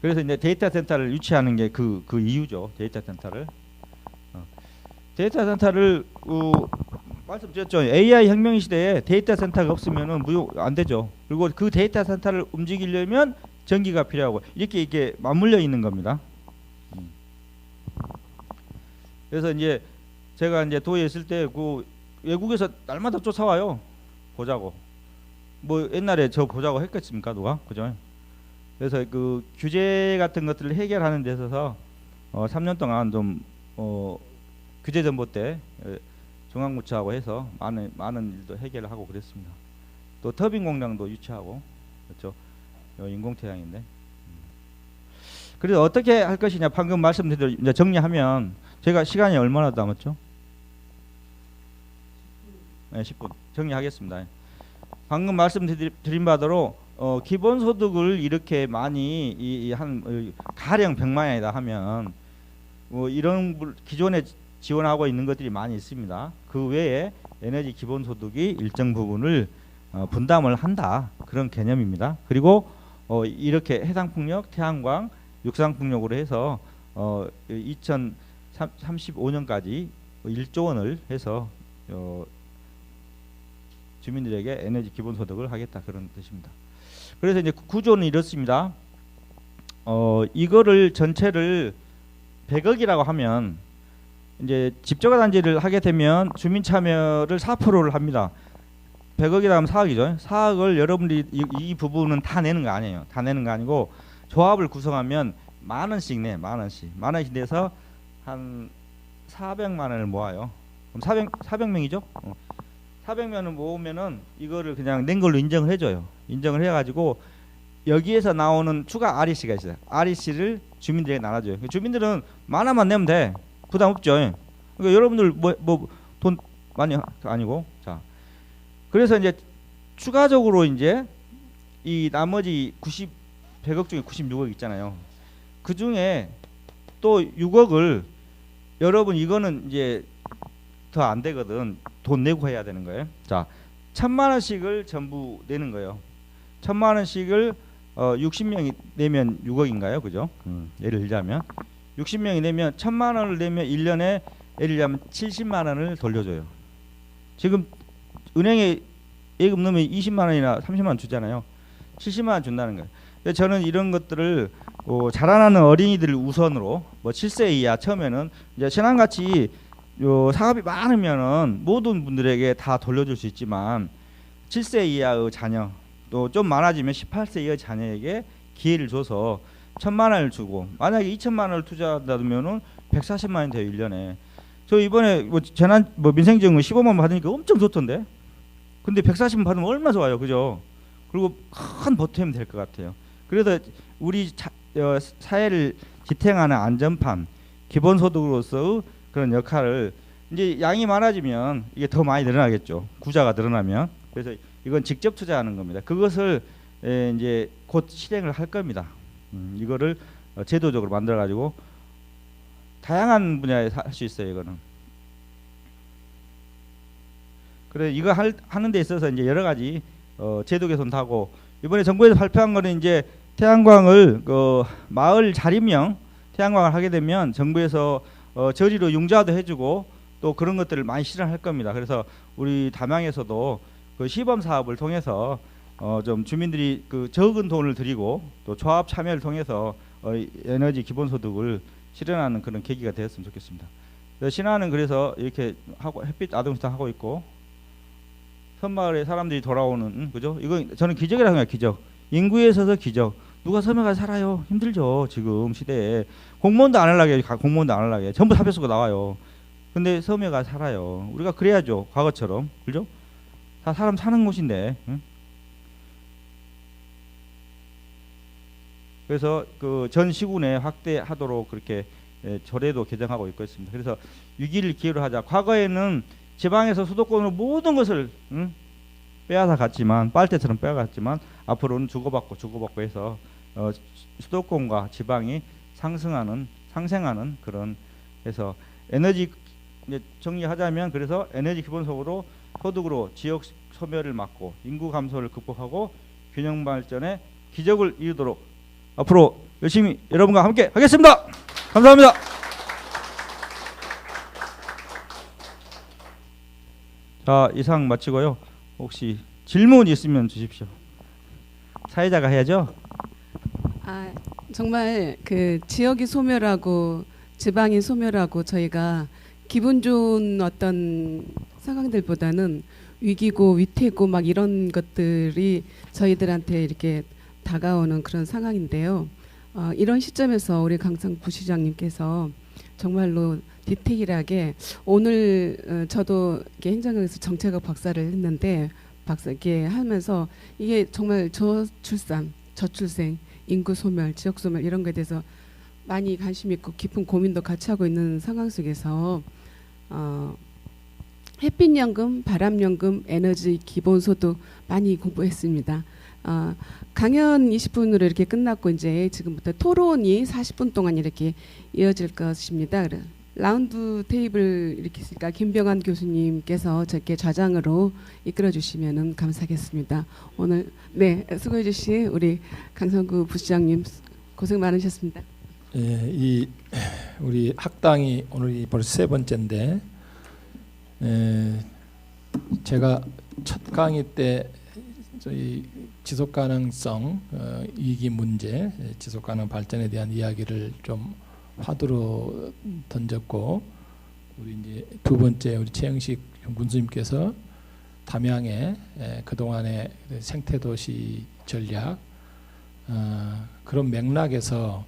그래서 이제 데이터 센터를 유치하는 게 그 이유죠. 데이터 센터를. 데이터 센터를 말씀드렸죠. AI 혁명 시대에 데이터 센터가 없으면은 안 되죠. 그리고 그 데이터 센터를 움직이려면 전기가 필요하고 이렇게 맞물려 있는 겁니다. 그래서 이제 제가 이제 도에 있을 때 그 외국에서 날마다 쫓아와요. 보자고. 뭐 옛날에 저 보자고 했겠습니까 누가? 그죠? 그래서 그 규제 같은 것들을 해결하는 데 있어서 3년 동안 좀 규제 전보 때 중앙부처하고 해서 많은 일도 해결하고 그랬습니다. 또 터빈 공장도 유치하고 그렇죠. 인공태양인데. 그래서 어떻게 할 것이냐 방금 말씀드린 대로 이제 정리하면 제가 시간이 얼마나 남았죠? 네, 10분 정리하겠습니다. 방금 말씀드린 바대로 기본소득을 이렇게 많이 한 가령 100만 원이다 하면 이런 기존에 지원하고 있는 것들이 많이 있습니다. 그 외에 에너지 기본소득이 일정 부분을 분담을 한다 그런 개념입니다. 그리고 이렇게 해상풍력, 태양광, 육상풍력으로 해서 2035년까지 1조 원을 해서 주민들에게 에너지 기본소득을 하겠다 그런 뜻입니다. 그래서 이제 구조는 이렇습니다. 이거를 전체를 100억이라고 하면 이제 집저가 단지를 하게 되면 주민 참여를 4%를 합니다. 100억이라 하면 4억이죠. 4억을 여러분들이 이 부분은 다 내는 거 아니에요. 다 내는 거 아니고 조합을 구성하면 만 원씩 내. 만 원씩 내서 한 400만 원을 모아요. 그럼 400명이죠? 400명을 모으면은 이거를 그냥 낸 걸로 인정을 해줘요. 인정을 해가지고 여기에서 나오는 추가 REC가 있어요. REC를 주민들에게 나눠줘요. 주민들은 만 원만 내면 돼. 부담 없죠. 그러니까 여러분들 뭐 돈 많이 아니고 자. 그래서 이제 추가적으로 이제 이 나머지 100억 중에 96억 있잖아요. 그 중에 또 6억을 여러분 이거는 이제 더 안 되거든. 돈 내고 해야 되는 거예요. 자, 1000만 원씩을 전부 내는 거예요. 1000만 원씩을 60명이 내면 6억인가요? 그죠? 예를 들자면 60명이 내면 1000만 원을 내면 1년에 예를 들자면 70만 원을 돌려줘요. 지금 은행에 예금 넣으면 20만 원이나 30만 원 주잖아요. 70만 원 준다는 거예요. 저는 이런 것들을 자라나는 어린이들을 우선으로 뭐 7세 이하 처음에는 이제 신앙같이 사업이 많으면은 모든 분들에게 다 돌려줄 수 있지만 7세 이하의 자녀 또 좀 많아지면 18세 이하의 자녀에게 기회를 줘서 1000만 원을 주고 만약에 2000만 원을 투자한다면은 140만 원 돼요 1년에. 저 이번에 민생지원금 15만 원 받으니까 엄청 좋던데. 근데 140만 받으면 얼마나 좋아요, 그죠? 그리고 큰 보탬이 될 것 같아요. 그래서 우리 사회를 지탱하는 안전판, 기본소득으로서의 그런 역할을 이제 양이 많아지면 이게 더 많이 늘어나겠죠. 구자가 늘어나면. 그래서 이건 직접 투자하는 겁니다. 그것을 이제 곧 실행을 할 겁니다. 이거를 제도적으로 만들어 가지고 다양한 분야에 할 수 있어요. 이거는. 그래 이거 하는 데 있어서 이제 여러 가지 제도 개선도 하고 이번에 정부에서 발표한 거는 이제 태양광을 마을 자립형 태양광을 하게 되면 정부에서 저리로 융자도 해주고 또 그런 것들을 많이 실현할 겁니다. 그래서 우리 담양에서도 그 시범 사업을 통해서 좀 주민들이 그 적은 돈을 들이고 또 조합 참여를 통해서 에너지 기본소득을 실현하는 그런 계기가 되었으면 좋겠습니다. 신안은 그래서 이렇게 하고 햇빛 아동수당 하고 있고 섬마을에 사람들이 돌아오는 그죠? 이거 저는 기적이라고 해요. 기적. 인구에 있어서 기적. 누가 섬에 가서 살아요? 힘들죠. 지금 시대에 공무원도 안 하려고 공무원도 안 하려고 전부 사표 쓰고 나와요. 근데 섬에 가서 살아요. 우리가 그래야죠. 과거처럼. 그죠? 다 사람 사는 곳인데. 응? 그래서 그 전 시군에 확대하도록 그렇게 조례도 개정하고 있고 있습니다. 그래서 위기를 기회로 하자. 과거에는 지방에서 수도권으로 모든 것을 빼앗아 갔지만 빨대처럼 빼앗았지만 앞으로는 주고받고 해서 수도권과 지방이 상생하는 그런 해서 에너지 이제 정리하자면 그래서 에너지 기본소득으로 소득으로 지역 소멸을 막고 인구 감소를 극복하고 균형 발전의 기적을 이루도록 앞으로 열심히 여러분과 함께 하겠습니다. 감사합니다. 자, 이상 마치고요. 혹시 질문 있으면 주십시오. 사회자가 해야죠. 아, 정말 그 지역이 소멸하고 지방이 소멸하고 저희가 기분 좋은 어떤 상황들보다는 위기고 위태고 막 이런 것들이 저희들한테 이렇게 다가오는 그런 상황인데요. 이런 시점에서 우리 강상 부시장님께서 정말로 디테일하게 오늘 저도 이렇게 행정학에서 정책학 박사를 했는데 이렇게 하면서 이게 정말 저출산, 저출생, 인구 소멸, 지역 소멸 이런 거에 대해서 많이 관심 있고 깊은 고민도 같이 하고 있는 상황 속에서 햇빛연금, 바람연금, 에너지 기본소득 많이 공부했습니다. 강연 20분으로 이렇게 끝났고 이제 지금부터 토론이 40분 동안 이렇게 이어질 것입니다. 라운드 테이블 이렇게 있으니까 김병환 교수님께서 저렇게 좌장으로 이끌어 주시면은 감사하겠습니다. 오늘 네 수고해 주신 우리 강성구 부시장님 고생 많으셨습니다. 예, 이 우리 학당이 오늘이 벌써 세 번째인데 제가 첫 강의 때 저희 지속 가능성 위기 문제, 지속 가능 발전에 대한 이야기를 좀 화두로 던졌고 우리 이제 두 번째 우리 최영식 군수님께서 담양의 그동안의 생태도시 전략 그런 맥락에서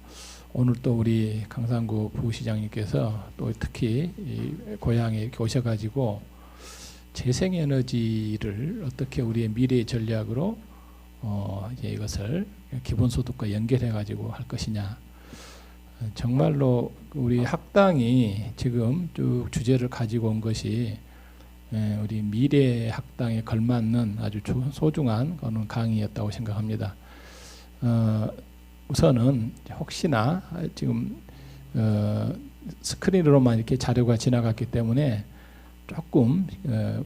오늘 또 우리 강상구 부시장님께서 또 특히 이 고향에 이렇게 오셔가지고 재생에너지를 어떻게 우리의 미래의 전략으로 이제 이것을 기본소득과 연결해가지고 할 것이냐. 정말로 우리 학당이 지금 쭉 주제를 가지고 온 것이 우리 미래 학당에 걸맞는 아주 소중한 그런 강의였다고 생각합니다. 우선은 혹시나 지금 스크린으로만 이렇게 자료가 지나갔기 때문에 조금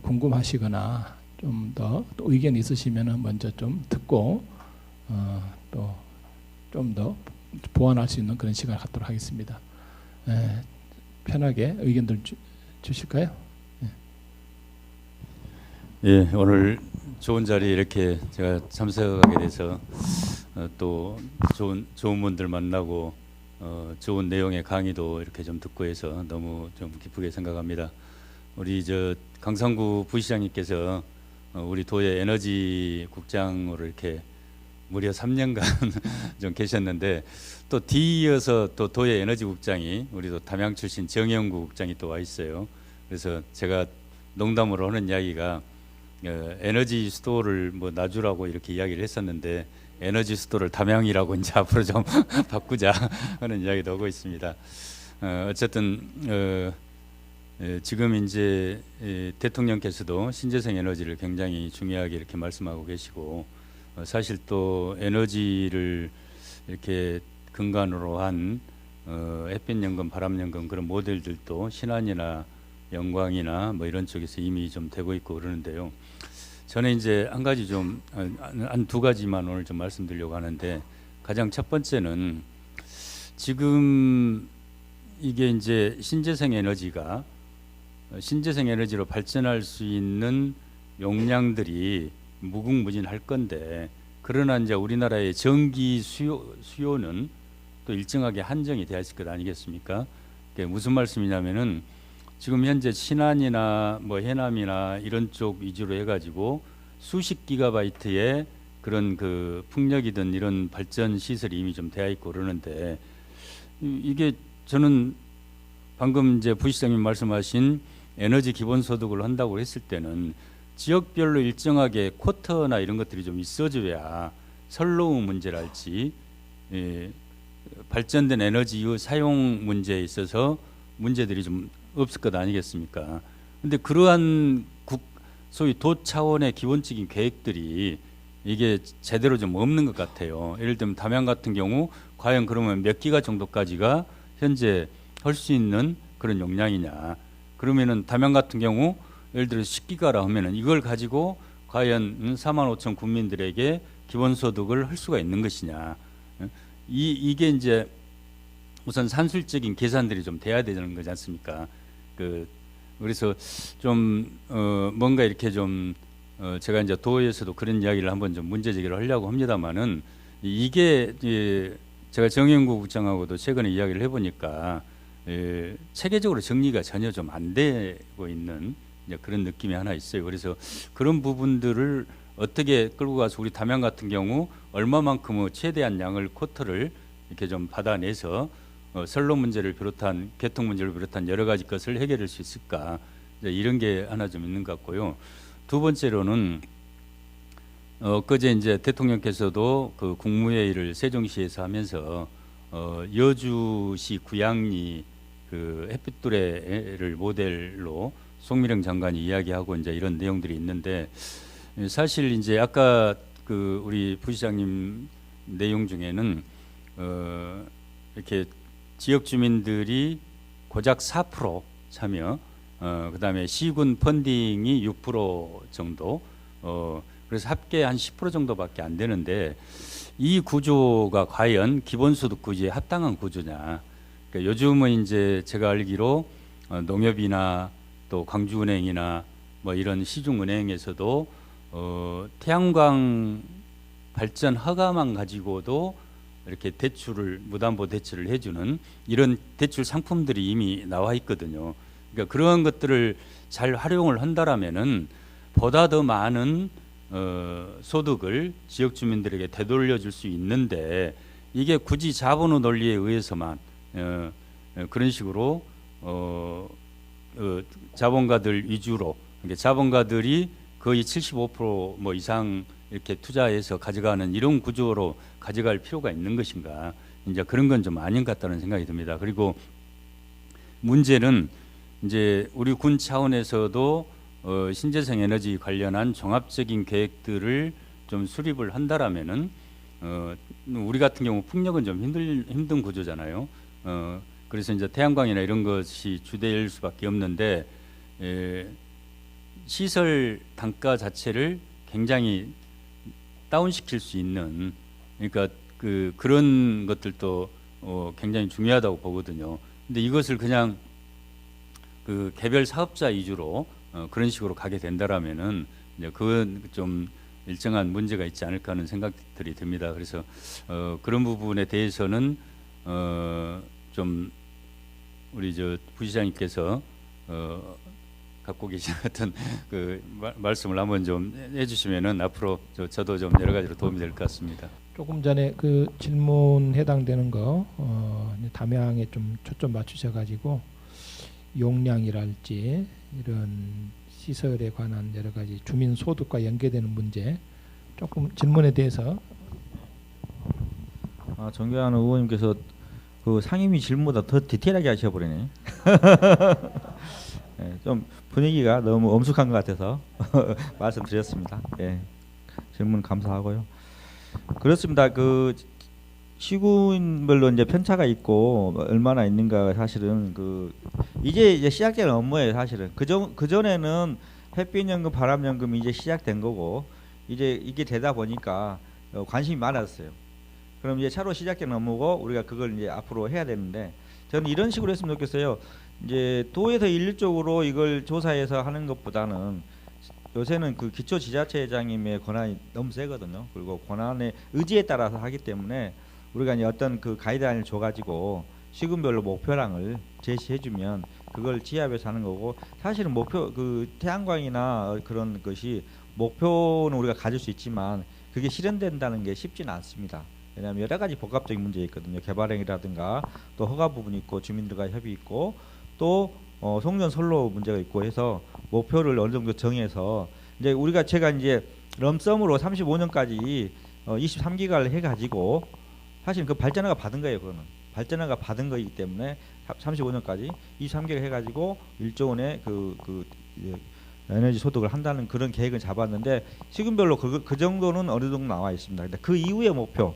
궁금하시거나 좀 더 의견 있으시면 먼저 좀 듣고 또 좀 더 보완할 수 있는 그런 시간을 갖도록 하겠습니다. 편하게 의견들 주실까요? 예, 오늘 좋은 자리에 이렇게 제가 참석하게 돼서 또 좋은 분들 만나고 좋은 내용의 강의도 이렇게 좀 듣고 해서 너무 좀 기쁘게 생각합니다. 우리 저 강상구 부시장님께서 우리 도의 에너지 국장으로 이렇게 무려 3년간 좀 계셨는데 또 뒤이어서 또 도의 에너지 국장이 우리 또 담양 출신 정영구 국장이 또 와 있어요. 그래서 제가 농담으로 하는 이야기가 에너지 수도를 뭐 놔주라고 이렇게 이야기를 했었는데 에너지 수도를 담양이라고 이제 앞으로 좀 바꾸자 하는 이야기도 하고 있습니다. 어쨌든 지금 이제 대통령께서도 신재생 에너지를 굉장히 중요하게 이렇게 말씀하고 계시고 사실 또 에너지를 이렇게 근간으로 한 햇빛연금, 바람연금 그런 모델들도 신안이나 영광이나 뭐 이런 쪽에서 이미 좀 되고 있고 그러는데요. 저는 이제 한 가지 좀 한 두 가지만 오늘 좀 말씀드리려고 하는데 가장 첫 번째는 지금 이게 이제 신재생 에너지로 발전할 수 있는 용량들이 무궁무진할 건데 그러나 이제 우리나라의 전기 수요는 또 일정하게 한정이 되어 있을 것 아니겠습니까? 그게 무슨 말씀이냐면은 지금 현재 신안이나 뭐 해남이나 이런 쪽 위주로 해가지고 수십 기가바이트의 그런 그 풍력이든 이런 발전 시설이 이미 좀 되어 있고 그러는데 이게 저는 방금 이제 부시장님 말씀하신 에너지 기본소득을 한다고 했을 때는 지역별로 일정하게 쿼터나 이런 것들이 좀 있어줘야 선로우 문제랄지 발전된 에너지 이후 사용 문제에 있어서 문제들이 좀 없을 것 아니겠습니까? 근데 그러한 소위 도 차원의 기본적인 계획들이 이게 제대로 좀 없는 것 같아요. 예를 들면 담양 같은 경우 과연 그러면 몇 기가 정도까지가 현재 할 수 있는 그런 용량이냐? 그러면은 담양 같은 경우 예를 들어 10기가라 하면은 이걸 가지고 과연 4만 5천 국민들에게 기본소득을 할 수가 있는 것이냐? 이게 이제 우선 산술적인 계산들이 좀 돼야 되는 거지 않습니까? 그래서 좀 뭔가 이렇게 좀 제가 이제 도에서도 그런 이야기를 한번 좀 문제 제기를 하려고 합니다만은 이게 제가 정영구 국장하고도 최근에 이야기를 해보니까 체계적으로 정리가 전혀 좀 안 되고 있는 이제 그런 느낌이 하나 있어요. 그래서 그런 부분들을 어떻게 끌고 가서 우리 담양 같은 경우 얼마만큼의 최대한 양을 쿼터를 이렇게 좀 받아내서 선로 문제를 비롯한 교통 문제를 비롯한 여러 가지 것을 해결할 수 있을까 이런 게 하나 좀 있는 것 같고요. 두 번째로는 그제 이제 대통령께서도 그 국무회의를 세종시에서 하면서 여주시 구양리 그 햇빛도래를 모델로 송미령 장관이 이야기하고 이제 이런 내용들이 있는데 사실 이제 아까 그 우리 부시장님 내용 중에는 이렇게 지역 주민들이 고작 4% 참여, 그다음에 시군 펀딩이 6% 정도, 그래서 합계 한 10% 정도밖에 안 되는데 이 구조가 과연 기본소득 구조에 합당한 구조냐? 그러니까 요즘은 이제 제가 알기로 농협이나 또 광주은행이나 뭐 이런 시중은행에서도 태양광 발전 허가만 가지고도 이렇게 대출을 무담보 대출을 해주는 이런 대출 상품들이 이미 나와 있거든요. 그러니까 그런 것들을 잘 활용을 한다라면은 보다 더 많은 소득을 지역 주민들에게 되돌려줄 수 있는데 이게 굳이 자본의 논리에 의해서만 그런 식으로 자본가들 위주로 그러니까 자본가들이 거의 75%뭐 이상 이렇게 투자해서 가져가는 이런 구조로 가져갈 필요가 있는 것인가? 이제 그런 건 좀 아닌 것 같다는 생각이 듭니다. 그리고 문제는 이제 우리 군 차원에서도 신재생 에너지 관련한 종합적인 계획들을 좀 수립을 한다라면은 우리 같은 경우 풍력은 좀 힘든 구조잖아요. 그래서 이제 태양광이나 이런 것이 주될 수밖에 없는데 시설 단가 자체를 굉장히 다운시킬 수 있는 그러니까 그런 것들도 굉장히 중요하다고 보거든요. 근데 이것을 그냥 그 개별 사업자 위주로 그런 식으로 가게 된다라면은 이제 그건 좀 일정한 문제가 있지 않을까 하는 생각들이 듭니다. 그래서 그런 부분에 대해서는 좀 우리 저 부시장님께서 갖고 계신 어떤 그 말씀을 한번 좀 해주시면은 앞으로 저도 좀 여러 가지로 도움이 될 것 같습니다. 조금 전에 그 질문 해당되는 거 담양에 좀 초점 맞추셔가지고 용량이랄지 이런 시설에 관한 여러 가지 주민 소득과 연계되는 문제 조금 질문에 대해서 존경하는 의원님께서 그 상임위 질문보다 더 디테일하게 하셔버리네. 네, 좀 분위기가 너무 엄숙한 것 같아서 말씀드렸습니다. 예, 질문 감사하고요. 그렇습니다. 그 시군별로 이제 편차가 있고 얼마나 있는가 사실은 이제 시작된 업무예요. 사실은 그 전에는 햇빛연금, 바람연금이 이제 시작된 거고 이제 이게 되다 보니까 관심이 많았어요. 그럼 이제 차로 시작된 업무고 우리가 그걸 이제 앞으로 해야 되는데 저는 이런 식으로 했으면 좋겠어요. 이제 도에서 일률적으로 이걸 조사해서 하는 것보다는 요새는 그 기초지자체장님의 권한이 너무 세거든요. 그리고 권한의 의지에 따라서 하기 때문에 우리가 이제 어떤 그 가이드라인을 줘가지고 시군별로 목표량을 제시해주면 그걸 지압해서 하는 거고 사실은 목표 그 태양광이나 그런 것이 목표는 우리가 가질 수 있지만 그게 실현된다는 게 쉽지는 않습니다. 왜냐하면 여러 가지 복합적인 문제 있거든요. 개발행위라든가 또 허가 부분이 있고 주민들과 협의 있고 또 송전 선로 문제가 있고 해서 목표를 어느 정도 정해서 이제 제가 이제 럼썸으로 35년까지 23기가를 해가지고 사실 그 발전화가 받은 거예요. 그거는 발전화가 받은 거이기 때문에 35년까지 23기가 해가지고 1조 원의 에너지 소득을 한다는 그런 계획을 잡았는데 시군별로 그 정도는 어느 정도 나와 있습니다. 근데 그 이후의 목표,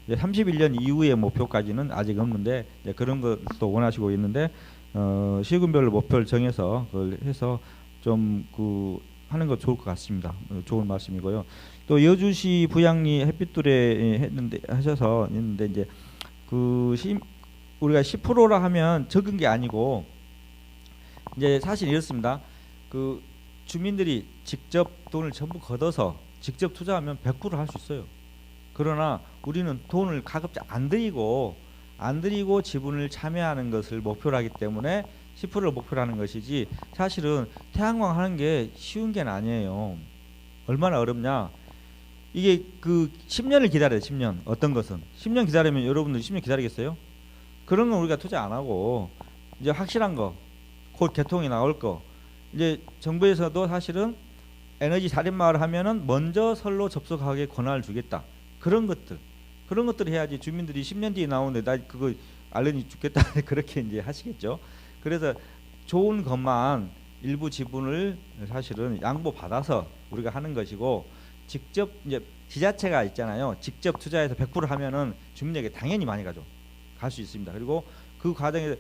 31년 이후의 목표까지는 아직 없는데 그런 것도 원하시고 있는데 시군별로 목표를 정해서 그걸 해서 좀 하는 거 좋을 것 같습니다. 좋은 말씀이고요. 또 여주시 부양리 햇빛둘에 하셔서 있는데 이제 우리가 10%라 하면 적은 게 아니고 이제 사실 이렇습니다. 주민들이 직접 돈을 전부 걷어서 직접 투자하면 100% 할 수 있어요. 그러나 우리는 돈을 가급적 안 들이고 지분을 참여하는 것을 목표로 하기 때문에 10%를 목표로 하는 것이지 사실은 태양광 하는 게 쉬운 게 아니에요. 얼마나 어렵냐. 이게 10년을 기다려요. 10년. 어떤 것은 10년 기다리면 여러분들 10년 기다리겠어요? 그런 건 우리가 투자 안 하고 이제 확실한 거, 곧 개통이 나올 거. 이제 정부에서도 사실은 에너지 살인마을 하면은 먼저 선로 접속하게 권한을 주겠다. 그런 것들 해야지 주민들이 10년 뒤에 나오는데 나 그거 알려니 죽겠다 그렇게 이제 하시겠죠. 그래서 좋은 것만 일부 지분을 사실은 양보받아서 우리가 하는 것이고 직접 이제 지자체가 있잖아요. 직접 투자해서 100% 하면은 주민에게 당연히 많이 갈 수 있습니다. 그리고 그 과정에서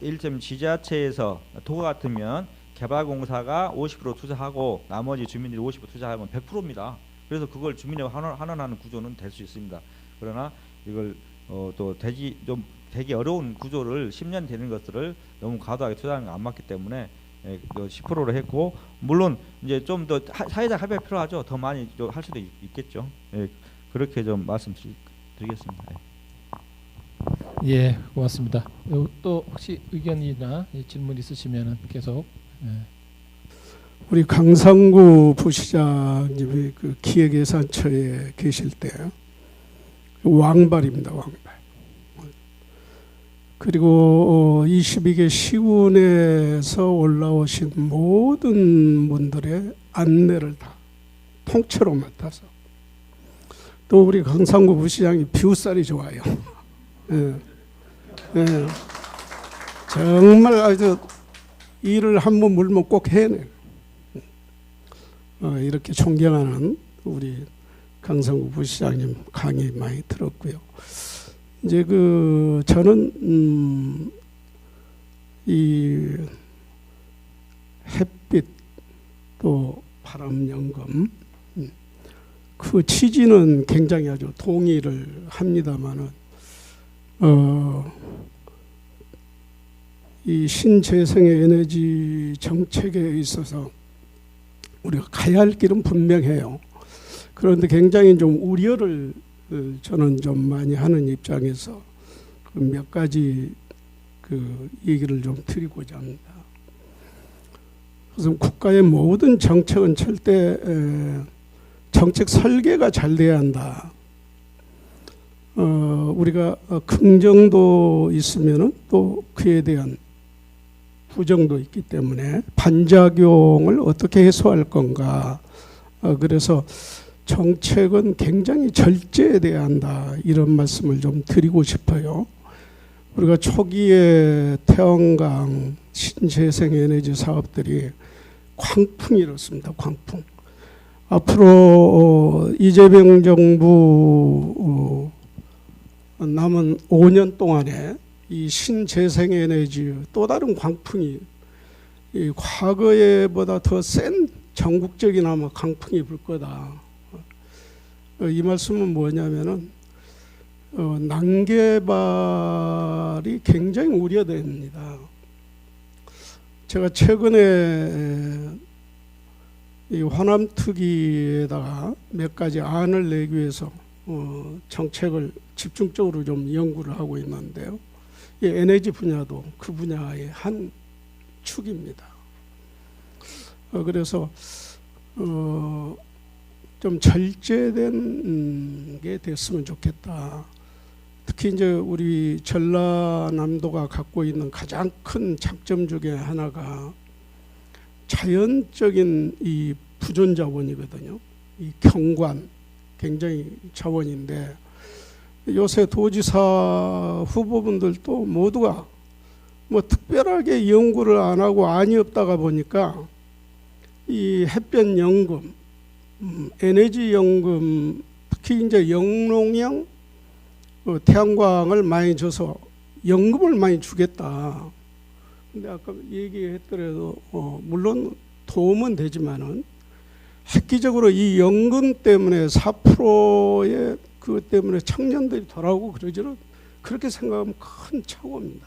일점 지자체에서 도가 같으면 개발공사가 50% 투자하고 나머지 주민들이 50% 투자하면 100%입니다. 그래서 그걸 주민에 환원하는 구조는 될 수 있습니다. 그러나 이걸 또 되기 어려운 구조를 10년 되는 것들을 너무 과도하게 투자하는 건 안 맞기 때문에 10%로 했고 물론 이제 좀 더 사회적 합의가 필요하죠. 더 많이 할 수도 있겠죠. 그렇게 좀 말씀드리겠습니다. 예, 고맙습니다. 또 혹시 의견이나 질문 있으시면 계속. 우리 강상구 부시장님이 기획예산처에 계실 때 왕발입니다. 왕발. 그리고 22개 시군에서 올라오신 모든 분들의 안내를 다 통째로 맡아서 또 우리 강상구 부시장이 비웃살이 좋아요. 예. 정말 아주 일을 한번 물면 꼭 해내요. 이렇게 존경하는 우리 강상구 부시장님 강의 많이 들었고요. 이제 저는 이 햇빛 또 바람연금 그 취지는 굉장히 아주 동의를 합니다만은 이 신재생의 에너지 정책에 있어서 우리가 가야 할 길은 분명해요. 그런데 굉장히 좀 우려를 저는 좀 많이 하는 입장에서 몇 가지 얘기를 좀 드리고자 합니다. 그래서 국가의 모든 정책은 절대 정책 설계가 잘 돼야 한다. 우리가 긍정도 있으면은 또 그에 대한 부정도 있기 때문에 반작용을 어떻게 해소할 건가. 그래서 정책은 굉장히 절제돼야 한다. 이런 말씀을 좀 드리고 싶어요. 우리가 초기에 태양광 신재생에너지 사업들이 광풍이 일었습니다. 광풍. 앞으로 이재명 정부 남은 5년 동안에 이 신재생에너지 또 다른 광풍이 이 과거에보다 더 센 전국적인 아마 강풍이 불 거다. 이 말씀은 뭐냐면은 난개발이 굉장히 우려됩니다. 제가 최근에 이 호남특위에다가 몇 가지 안을 내기 위해서 정책을 집중적으로 좀 연구를 하고 있는데요. 이 에너지 분야도 그 분야의 한 축입니다. 그래서 좀 절제된 게 됐으면 좋겠다. 특히 이제 우리 전라남도가 갖고 있는 가장 큰 장점 중에 하나가 자연적인 이 부존 자원이거든요. 이 경관 굉장히 자원인데 요새 도지사 후보분들도 모두가 뭐 특별하게 연구를 안 하고 안이 없다가 보니까 이 햇볕 연금, 에너지 연금, 특히 이제 영농형 태양광을 많이 줘서 연금을 많이 주겠다. 근데 아까 얘기했더라도 물론 도움은 되지만은 획기적으로 이 연금 때문에 4%의 그것 때문에 청년들이 돌아오고 그러지는 그렇게 생각하면 큰 착오입니다.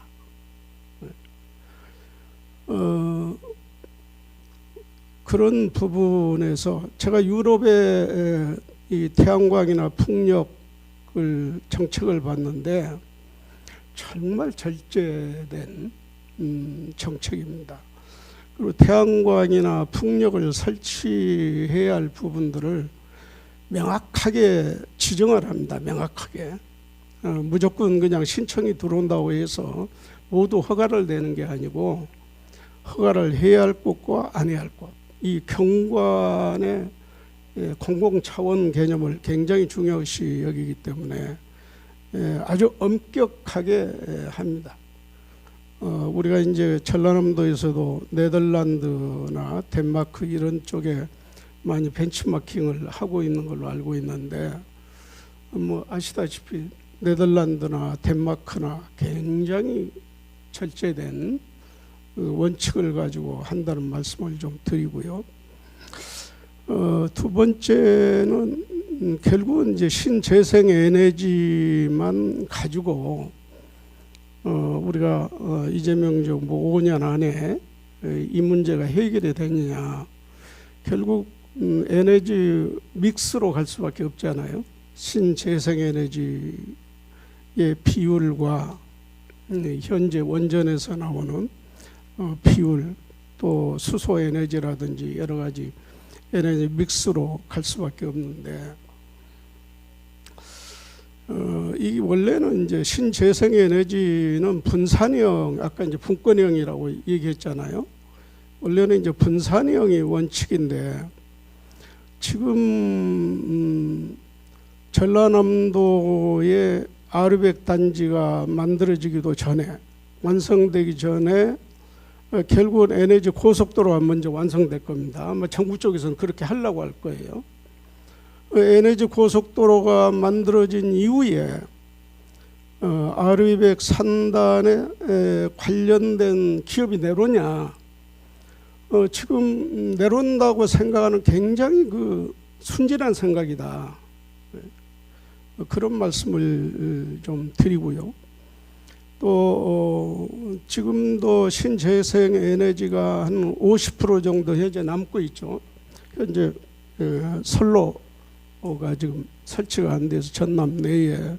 그런 부분에서 제가 유럽의 이 태양광이나 풍력을 정책을 봤는데 정말 절제된 정책입니다. 그리고 태양광이나 풍력을 설치해야 할 부분들을 명확하게 지정을 합니다. 명확하게. 무조건 그냥 신청이 들어온다고 해서 모두 허가를 내는 게 아니고 허가를 해야 할 곳과 안 해야 할 곳. 이 경관의 공공차원 개념을 굉장히 중요시 여기기 때문에 아주 엄격하게 합니다. 우리가 이제 전라남도에서도 네덜란드나 덴마크 이런 쪽에 많이 벤치마킹을 하고 있는 걸로 알고 있는데 뭐 아시다시피 네덜란드나 덴마크나 굉장히 절제된 원칙을 가지고 한다는 말씀을 좀 드리고요. 두 번째는 결국은 이제 신재생 에너지만 가지고 우리가 이재명 정부 5년 안에 이 문제가 해결이 되느냐. 결국 에너지 믹스로 갈 수밖에 없잖아요. 신재생 에너지의 비율과 현재 원전에서 나오는 비율, 또 수소 에너지라든지 여러 가지 에너지 믹스로 갈 수밖에 없는데 이 원래는 이제 신재생 에너지는 분산형, 아까 이제 분권형이라고 얘기했잖아요. 원래는 이제 분산형이 원칙인데 지금 전라남도의 아르백 단지가 만들어지기도 전에, 완성되기 전에 결국은 에너지 고속도로가 먼저 완성될 겁니다. 아마 정부 쪽에서는 그렇게 하려고 할 거예요. 에너지 고속도로가 만들어진 이후에 아르백 산단에 관련된 기업이 내려오냐, 지금 내려온다고 생각하는 굉장히 그 순진한 생각이다. 그런 말씀을 좀 드리고요. 또 지금도 신재생 에너지가 한 50% 정도 현재 남고 있죠. 현재 선로가 지금 설치가 안 돼서 전남 내에.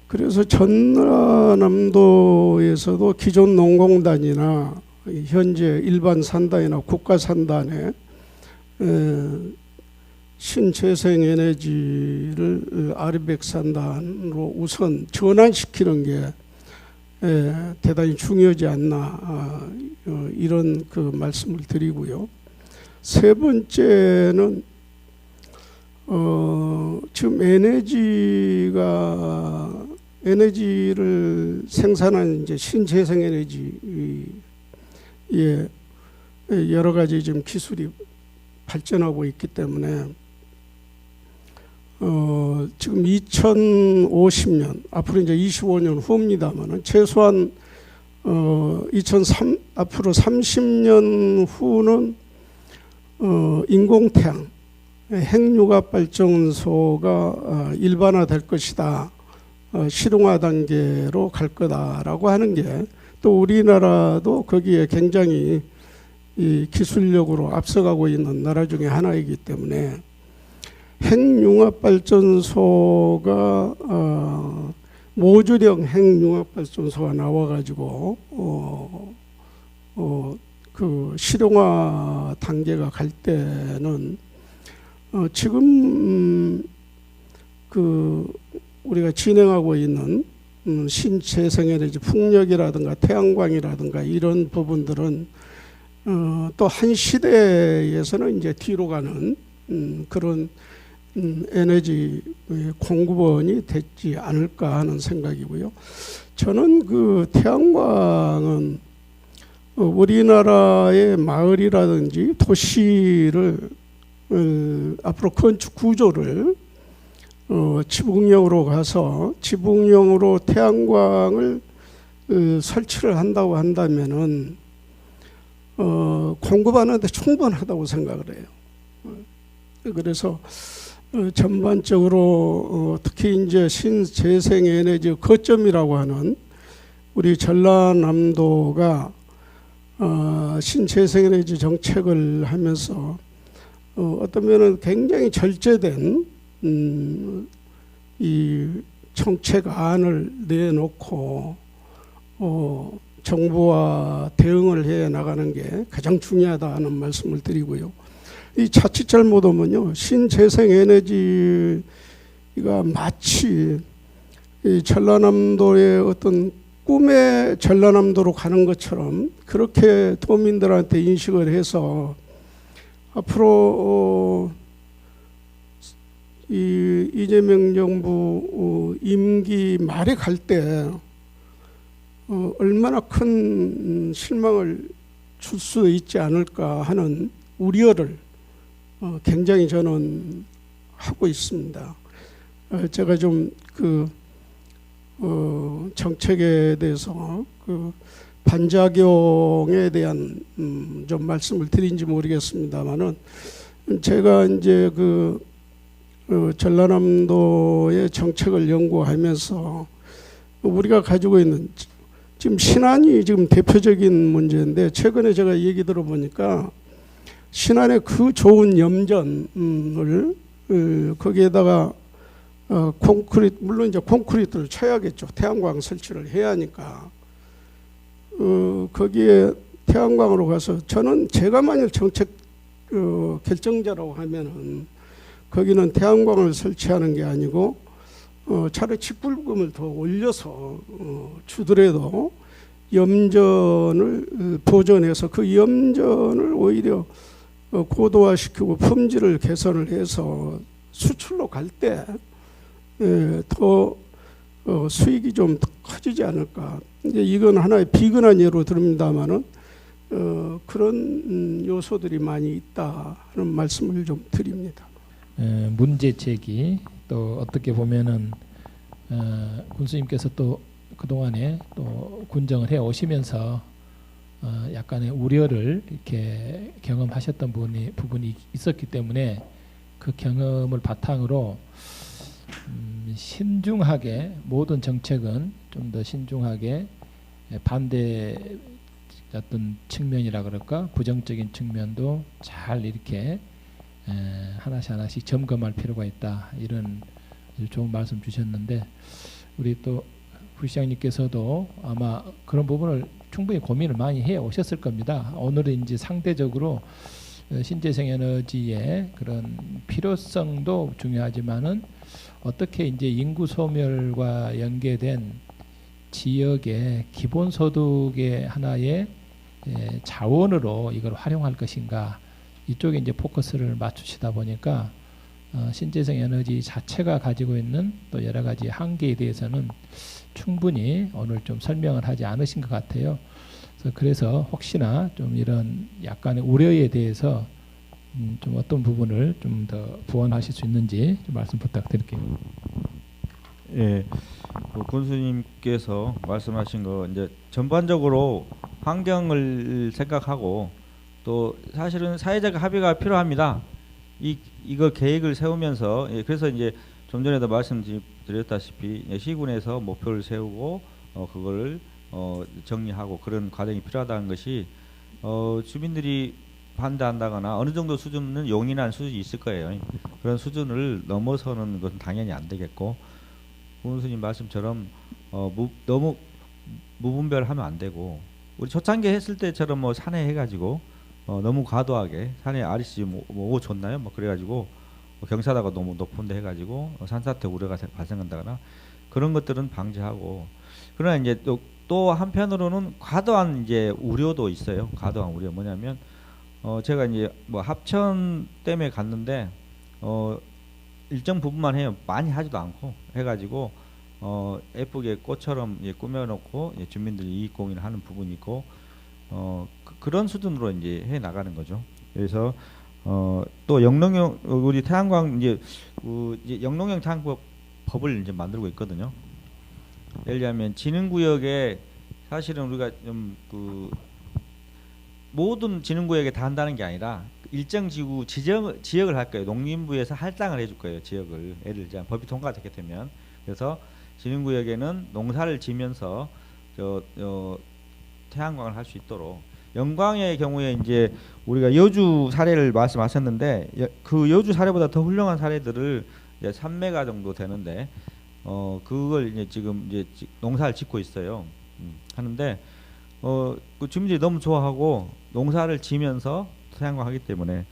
그래서 전라남도에서도 기존 농공단이나 현재 일반 산단이나 국가 산단에 신재생 에너지를 아르백 산단으로 우선 전환시키는 게 대단히 중요하지 않나, 이런 그 말씀을 드리고요. 세 번째는 지금 에너지를 생산하는 이제 신재생 에너지에 여러 가지 지금 기술이 발전하고 있기 때문에 지금 2050년 앞으로 이제 25년 후입니다만은 최소한 앞으로 30년 후는 인공태양 핵융합 발전소가 일반화될 것이다. 실용화 단계로 갈 거다라고 하는 게, 또 우리나라도 거기에 굉장히 이 기술력으로 앞서가고 있는 나라 중에 하나이기 때문에 핵융합 발전소가 모듈형 핵융합 발전소가 나와가지고 그 실용화 단계가 갈 때는 지금 그 우리가 진행하고 있는 신재생에너지 풍력이라든가 태양광이라든가 이런 부분들은 또 한 시대에서는 이제 뒤로 가는 그런 에너지 공급원이 됐지 않을까 하는 생각이고요. 저는 그 태양광은 우리나라의 마을이라든지 도시를 앞으로 건축 구조를 지붕형으로 가서 지붕형으로 태양광을 설치를 한다고 한다면은 공급하는데 충분하다고 생각을 해요. 그래서 전반적으로 특히 이제 신재생에너지 거점이라고 하는 우리 전라남도가 신재생에너지 정책을 하면서 어떤 면은 굉장히 절제된 이 정책안을 내놓고 정부와 대응을 해 나가는 게 가장 중요하다 하는 말씀을 드리고요. 이 자칫 잘못하면요, 신재생에너지가 마치 이 전라남도의 어떤 꿈의 전라남도로 가는 것처럼 그렇게 도민들한테 인식을 해서 앞으로 이 이재명 정부 임기 말에 갈 때 얼마나 큰 실망을 줄 수 있지 않을까 하는 우려를 굉장히 저는 하고 있습니다. 제가 좀 그 정책에 대해서 그 반작용에 대한 좀 말씀을 드린지 모르겠습니다만은 제가 이제 그 전라남도의 정책을 연구하면서 우리가 가지고 있는 지금 신안이 지금 대표적인 문제인데 최근에 제가 얘기 들어보니까 신안의 그 좋은 염전을 거기에다가 콘크리트, 물론 이제 콘크리트를 쳐야겠죠. 태양광 설치를 해야 하니까 거기에 태양광으로 가서 저는 제가 만일 정책 결정자라고 하면은 거기는 태양광을 설치하는 게 아니고 차라리 직불금을 더 올려서 주더라도 염전을 보존해서 그 염전을 오히려 고도화시키고 품질을 개선을 해서 수출로 갈 때 더 수익이 좀 커지지 않을까. 이제 이건 하나의 비근한 예로 듭니다만은 그런 요소들이 많이 있다 하는 말씀을 좀 드립니다. 문제 제기 또 어떻게 보면은 군수님께서 또 그동안에 또 군정을 해 오시면서 약간의 우려를 이렇게 경험하셨던 부분이 있었기 때문에 그 경험을 바탕으로 신중하게 모든 정책은 좀 더 신중하게 반대 어떤 측면이라 그럴까 부정적인 측면도 잘 이렇게 하나씩 점검할 필요가 있다 이런 좋은 말씀 주셨는데 우리 또 부시장님께서도 아마 그런 부분을 충분히 고민을 많이 해 오셨을 겁니다. 오늘은 이제 상대적으로 신재생 에너지의 그런 필요성도 중요하지만은 어떻게 이제 인구 소멸과 연계된 지역의 기본소득의 하나의 자원으로 이걸 활용할 것인가 이쪽에 이제 포커스를 맞추시다 보니까 신재생 에너지 자체가 가지고 있는 또 여러 가지 한계에 대해서는 충분히 오늘 좀 설명을 하지 않으신 것 같아요. 그래서 혹시나 좀 이런 약간의 우려에 대해서 좀 어떤 부분을 좀 더 부언하실 수 있는지 좀 말씀 부탁드릴게요. 예, 군수님께서 말씀하신 거 이제 전반적으로 환경을 생각하고 또 사실은 사회적 합의가 필요합니다. 이거 계획을 세우면서 그래서 이제 좀 전에도 말씀드렸다시피 시군에서 목표를 세우고 그걸 정리하고 그런 과정이 필요하다는 것이 주민들이 반대한다거나 어느 정도 수준은 용인한 수준이 있을 거예요. 그런 수준을 넘어서는 것은 당연히 안 되겠고 군수님 말씀처럼 너무 무분별하면 안 되고 우리 초창기 했을 때처럼 뭐 산에 해가지고 너무 과도하게 산에 REC 뭐 줬나요? 뭐 그래가지고 경사도가 너무 높은데 해가지고 산사태 우려가 발생한다거나 그런 것들은 방지하고 그러나 이제 또 한편으로는 과도한 이제 우려도 있어요. 과도한 우려 뭐냐면 제가 이제 뭐 합천 댐에 갔는데 일정 부분만 해요. 많이 하지도 않고 해가지고 예쁘게 꽃처럼 꾸며놓고 주민들이 이익 공유를 하는 부분이 있고 그런 수준으로 이제 해 나가는 거죠. 그래서 또 영농형 우리 태양광 이제 영농형 태양광 법을 이제 만들고 있거든요. 예를 들면 진흥구역에 사실은 우리가 좀 모든 진흥구역에 다 한다는 게 아니라 일정 지구 지역을 할 거예요. 농림부에서 할당을 해줄 거예요. 지역을 예를 들면 법이 통과되게 되면 그래서 진흥구역에는 농사를 지면서 태양광을 할 수 있도록 영광의 경우에 이제 우리가 여주 사례를 말씀하셨는데 그 여주 사례보다 더 훌륭한 사례들을 이제 3메가 정도 되는데 그걸 이제 지금 이제 농사를 짓고 있어요. 하는데 그 주민들이 너무 좋아하고 농사를 지면서 태양광 하기 때문에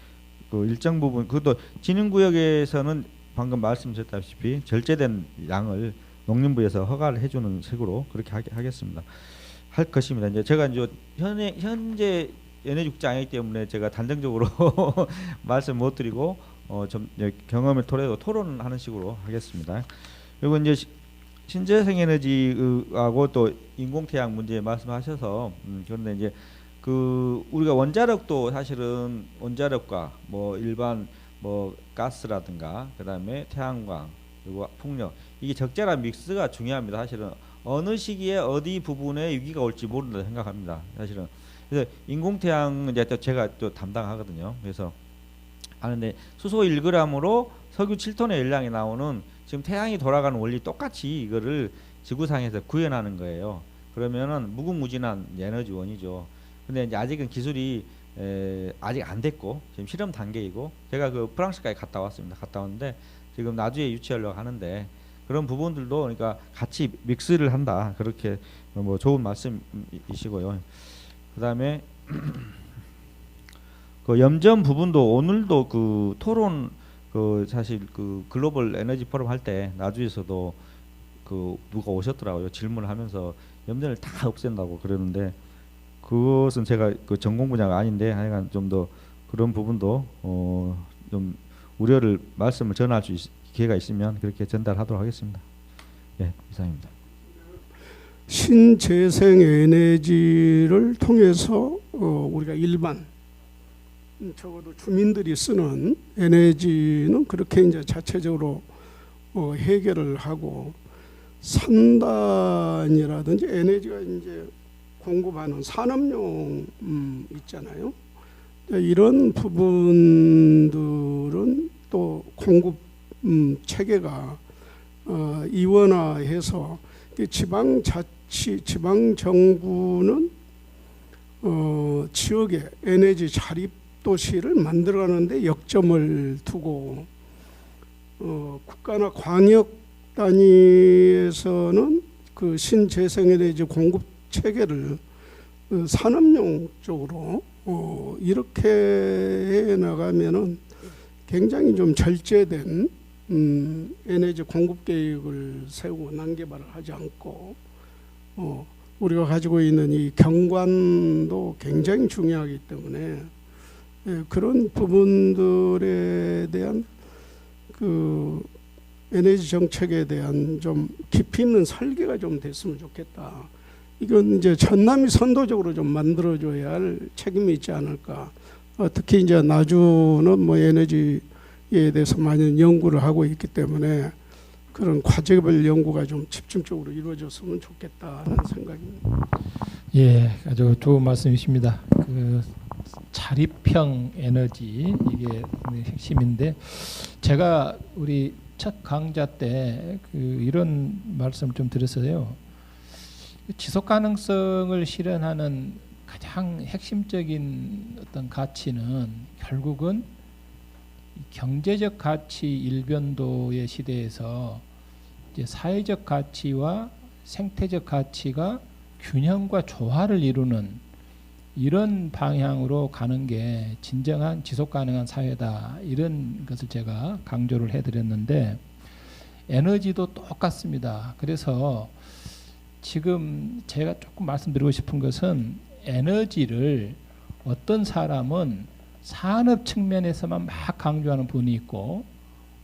그 일정 부분 그것도 진흥구역에서는 방금 말씀드렸다시피 절제된 양을 농림부에서 허가를 해주는 식으로 그렇게 하겠습니다. 할 것입니다. 이제 제가 이제 현재 연해육장이기 때문에 제가 단정적으로 말씀 못 드리고 좀 경험을 토대로 토론하는 식으로 하겠습니다. 그리고 이제 신재생 에너지하고 또 인공태양 문제 말씀하셔서 그런데 이제 그 우리가 원자력도 사실은 원자력과 뭐 일반 뭐 가스라든가 그다음에 태양광 그리고 풍력 이게 적절한 믹스가 중요합니다. 사실은 어느 시기에 어디 부분에 위기가 올지 모른다 생각합니다. 사실은 그래서 인공태양 이제 또 제가 또 담당하거든요. 그래서 하는데 수소 1g으로 석유 7톤의 열량이 나오는 지금 태양이 돌아가는 원리 똑같이 이거를 지구상에서 구현하는 거예요. 그러면은 무궁무진한 에너지원이죠. 근데 이제 아직은 기술이 아직 안 됐고 지금 실험 단계이고 제가 그 프랑스까지 갔다 왔습니다. 갔다 왔는데 지금 나주에 유치하려고 하는데 그런 부분들도 그러니까 같이 믹스를 한다. 그렇게 뭐 좋은 말씀이시고요. 그다음에 그 염전 부분도 오늘도 그 토론 그 사실 그 글로벌 에너지 포럼 할 때 나주에서도 그 누가 오셨더라고요. 질문을 하면서 염전을 다 없앤다고 그러는데 그것은 제가 그 전공 분야가 아닌데 하여간 좀 더 그런 부분도 좀 우려를 말씀을 전할 수 기회가 있으면 그렇게 전달하도록 하겠습니다. 예, 이상입니다. 신재생 에너지를 통해서 우리가 일반 적어도 주민들이 쓰는 에너지는 그렇게 이제 자체적으로 해결을 하고 산단이라든지 에너지가 이제 공급하는 산업용 있잖아요. 이런 부분들은 또 공급 체계가 이원화해서 지방 정부는 지역의 에너지 자립 도시를 만들어가는데 역점을 두고 국가나 광역 단위에서는 그 신재생에너지 공급 체계를 산업용 쪽으로 이렇게 해 나가면은 굉장히 좀 절제된 에너지 공급 계획을 세우고 난개발을 하지 않고 우리가 가지고 있는 이 경관도 굉장히 중요하기 때문에 그런 부분들에 대한 그 에너지 정책에 대한 좀 깊이 있는 설계가 좀 됐으면 좋겠다. 이건 이제 전남이 선도적으로 좀 만들어줘야 할 책임이 있지 않을까. 특히 이제 나주는 뭐 에너지에 대해서 많은 연구를 하고 있기 때문에 그런 과제별 연구가 좀 집중적으로 이루어졌으면 좋겠다는 생각입니다. 예, 아주 좋은 말씀이십니다. 그 자립형 에너지 이게 핵심인데 제가 우리 첫 강좌 때 그 이런 말씀 좀 드렸어요. 지속 가능성을 실현하는 가장 핵심적인 어떤 가치는 결국은 경제적 가치 일변도의 시대에서 이제 사회적 가치와 생태적 가치가 균형과 조화를 이루는 이런 방향으로 가는 게 진정한 지속 가능한 사회다, 이런 것을 제가 강조를 해드렸는데, 에너지도 똑같습니다. 그래서 지금 제가 조금 말씀드리고 싶은 것은, 에너지를 어떤 사람은 산업 측면에서만 막 강조하는 분이 있고,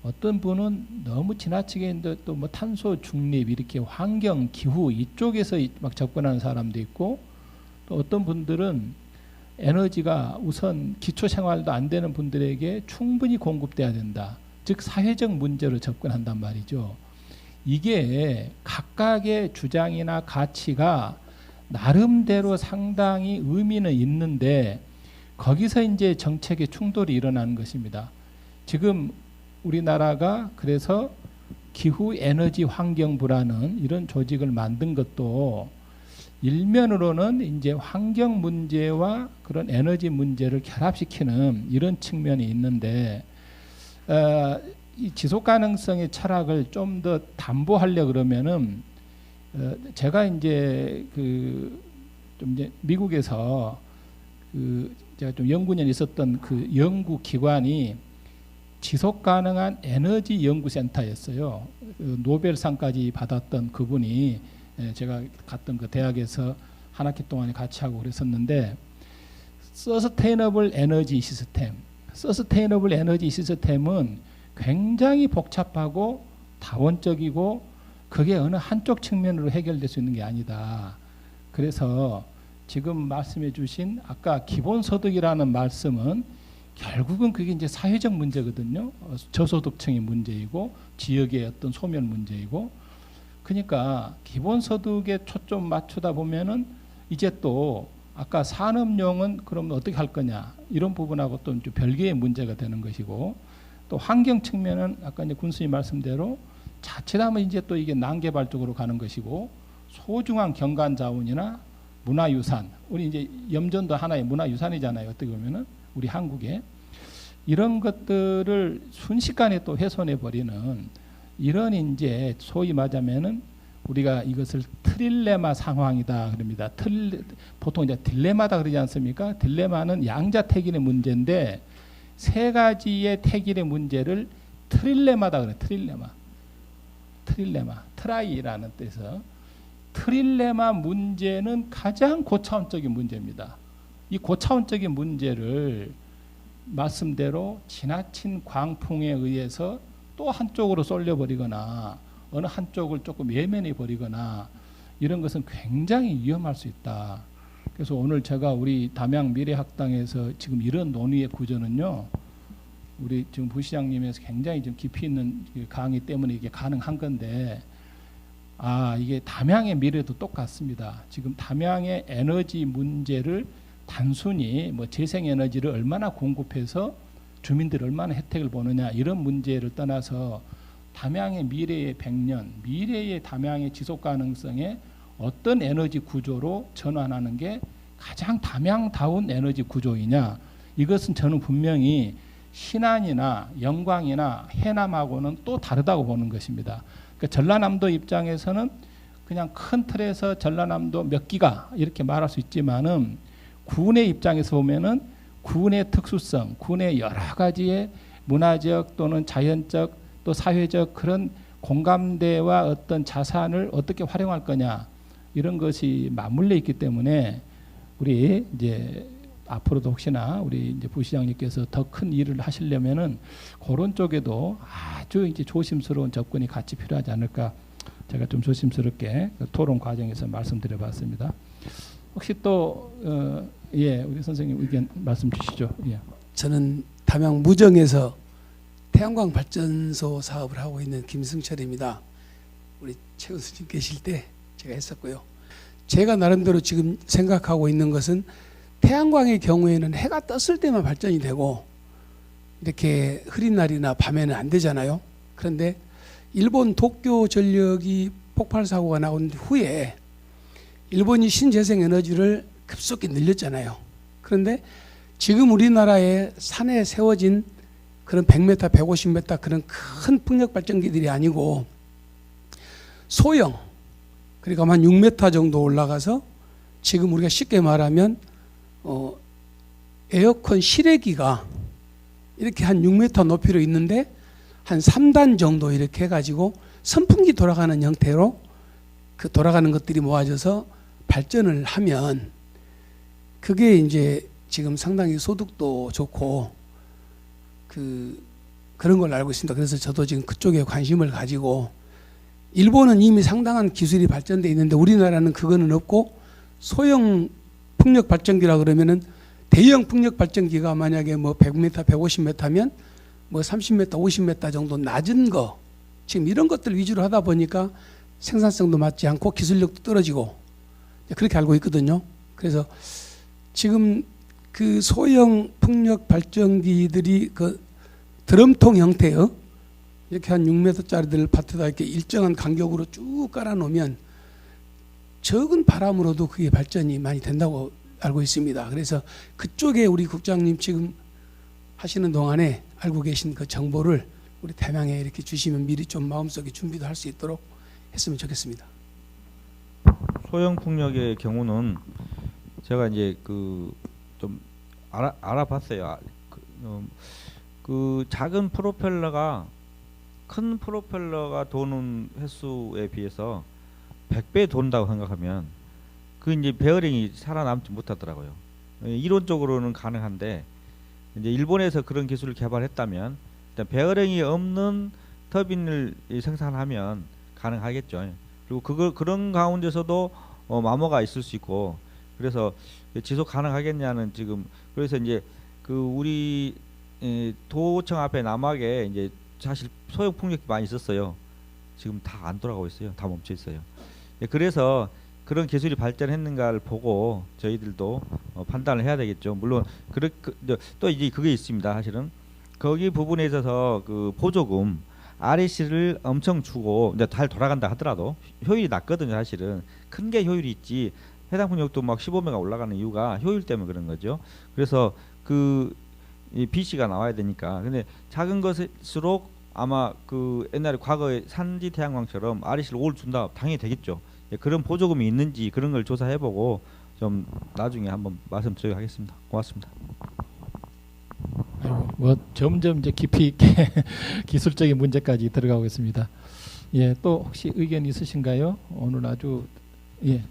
어떤 분은 너무 지나치게 또 뭐 탄소 중립, 이렇게 환경, 기후 이쪽에서 막 접근하는 사람도 있고, 또 어떤 분들은 에너지가 우선 기초 생활도 안 되는 분들에게 충분히 공급돼야 된다, 즉 사회적 문제로 접근한단 말이죠. 이게 각각의 주장이나 가치가 나름대로 상당히 의미는 있는데, 거기서 이제 정책의 충돌이 일어나는 것입니다. 지금 우리나라가 그래서 기후 에너지 환경부라는 이런 조직을 만든 것도 일면으로는 이제 환경 문제와 그런 에너지 문제를 결합시키는 이런 측면이 있는데, 이 지속 가능성의 철학을 좀 더 담보하려 그러면은, 제가 이제 좀 이제 미국에서 제가 좀 연구년 있었던 그 연구 기관이 지속 가능한 에너지 연구센터였어요. 노벨상까지 받았던 그분이, 제가 갔던 그 대학에서 한 학기 동안에 같이 하고 그랬었는데, 서스테이너블 에너지 시스템은 굉장히 복잡하고 다원적이고, 그게 어느 한쪽 측면으로 해결될 수 있는 게 아니다. 그래서 지금 말씀해 주신 아까 기본소득이라는 말씀은 결국은 그게 이제 사회적 문제거든요. 저소득층의 문제이고 지역의 어떤 소멸 문제이고, 그러니까 기본소득에 초점 맞추다 보면은 이제 또 아까 산업용은 그럼 어떻게 할 거냐, 이런 부분하고 또 별개의 문제가 되는 것이고, 또 환경 측면은 아까 이제 군수님 말씀대로 자칫하면 이제 또 이게 난개발 쪽으로 가는 것이고, 소중한 경관 자원이나 문화유산, 우리 이제 염전도 하나의 문화유산이잖아요. 어떻게 보면은 우리 한국에 이런 것들을 순식간에 또 훼손해 버리는 이런 이제 소위 말하면은 우리가 이것을 트릴레마 상황이다 그럽니다. 보통 이제 딜레마다 그러지 않습니까? 딜레마는 양자택일의 문제인데, 세 가지의 택일의 문제를 트릴레마다 그래요. 트릴레마, 트라이라는 뜻에서 트릴레마 문제는 가장 고차원적인 문제입니다. 이 고차원적인 문제를 말씀대로 지나친 광풍에 의해서 또 한쪽으로 쏠려버리거나 어느 한쪽을 조금 예면해 버리거나, 이런 것은 굉장히 위험할 수 있다. 그래서 오늘 제가 우리 담양 미래학당에서 지금 이런 논의의 구조는요, 우리 지금 부시장님에서 굉장히 좀 깊이 있는 강의 때문에 이게 가능한 건데, 이게 담양의 미래도 똑같습니다. 지금 담양의 에너지 문제를 단순히 뭐 재생에너지를 얼마나 공급해서 주민들이 얼마나 혜택을 보느냐, 이런 문제를 떠나서 담양의 미래의 100년, 미래의 담양의 지속 가능성에 어떤 에너지 구조로 전환하는 게 가장 담양다운 에너지 구조이냐, 이것은 저는 분명히 신안이나 영광이나 해남하고는 또 다르다고 보는 것입니다. 그러니까 전라남도 입장에서는 그냥 큰 틀에서 전라남도 몇 기가 이렇게 말할 수 있지만은, 군의 입장에서 보면은 군의 특수성, 군의 여러 가지의 문화적 또는 자연적 또 사회적 그런 공감대와 어떤 자산을 어떻게 활용할 거냐, 이런 것이 맞물려 있기 때문에 우리 이제 앞으로도 혹시나 우리 이제 부시장님께서 더 큰 일을 하시려면은 그런 쪽에도 아주 이제 조심스러운 접근이 같이 필요하지 않을까, 제가 좀 조심스럽게 토론 과정에서 말씀드려봤습니다. 혹시 또 우리 선생님 의견 말씀 주시죠. 예. 저는 담양 무정에서 태양광 발전소 사업을 하고 있는 김승철입니다. 우리 최 교수님 계실 때 제가 했었고요. 제가 나름대로 지금 생각하고 있는 것은, 태양광의 경우에는 해가 떴을 때만 발전이 되고 이렇게 흐린 날이나 밤에는 안 되잖아요. 그런데 일본 도쿄 전력이 폭발 사고가 나온 후에 일본이 신재생 에너지를 급속히 늘렸잖아요. 그런데 지금 우리나라의 산에 세워진 그런 100m, 150m 그런 큰 풍력 발전기들이 아니고 소형, 그러니까 한 6m 정도 올라가서 지금 우리가 쉽게 말하면 에어컨 실외기가 이렇게 한 6m 높이로 있는데 한 3단 정도 이렇게 해가지고 선풍기 돌아가는 형태로 그 돌아가는 것들이 모아져서 발전을 하면 그게 이제 지금 상당히 소득도 좋고 그런 걸 알고 있습니다. 그래서 저도 지금 그쪽에 관심을 가지고 일본은 이미 상당한 기술이 발전돼 있는데 우리나라는 그거는 없고 소형 풍력 발전기라 그러면은 대형 풍력 발전기가 만약에 뭐 100m, 150m면 뭐 30m, 50m 정도 낮은 거 지금 이런 것들 위주로 하다 보니까 생산성도 맞지 않고 기술력도 떨어지고 그렇게 알고 있거든요. 그래서 지금 그 소형 풍력 발전기들이 그 드럼통 형태의 이렇게 한 6m짜리들 밭에다 이렇게 일정한 간격으로 쭉 깔아놓으면 적은 바람으로도 그게 발전이 많이 된다고 알고 있습니다. 그래서 그쪽에 우리 국장님 지금 하시는 동안에 알고 계신 그 정보를 우리 담양에 이렇게 주시면 미리 좀 마음속에 준비도 할 수 있도록 했으면 좋겠습니다. 소형 풍력의 경우는 제가 이제 그 좀 알아봤어요. 그 작은 프로펠러가 큰 프로펠러가 도는 횟수에 비해서 100배 돈다고 생각하면 그 이제 베어링이 살아남지 못하더라고요. 이론적으로는 가능한데 이제 일본에서 그런 기술을 개발했다면 일단 베어링이 없는 터빈을 생산하면 가능하겠죠. 그리고 그런 가운데서도 마모가 있을 수 있고 그래서 지속 가능하겠냐는 지금 그래서 이제 그 우리 도청 앞에 남학에 이제 사실 소형 풍력이 많이 있었어요. 지금 다 안 돌아가고 있어요. 다 멈춰 있어요. 그래서 그런 기술이 발전했는가를 보고 저희들도 판단을 해야 되겠죠. 물론 또 이제 그게 있습니다. 사실은 거기 부분에 있어서 그 보조금 REC를 엄청 주고 이제 잘 돌아간다 하더라도 효율이 낮거든요. 사실은 큰 게 효율이 있지 해당 풍력도 막 15메가 올라가는 이유가 효율 때문에 그런 거죠. 그래서 이 BC가 나와야 되니까. 근데 작은 것일수록 아마 그 옛날에 과거에 산지 태양광처럼 REC를 5를 준다 당연히 되겠죠. 그런 보조금이 있는지 그런 걸 조사해보고 좀 나중에 한번 말씀드리도록 하겠습니다. 고맙습니다. 아이고, 뭐 점점 이제 깊이 있게 기술적인 문제까지 들어가고 있습니다. 예, 또 혹시 의견 있으신가요? 오늘 아주 예.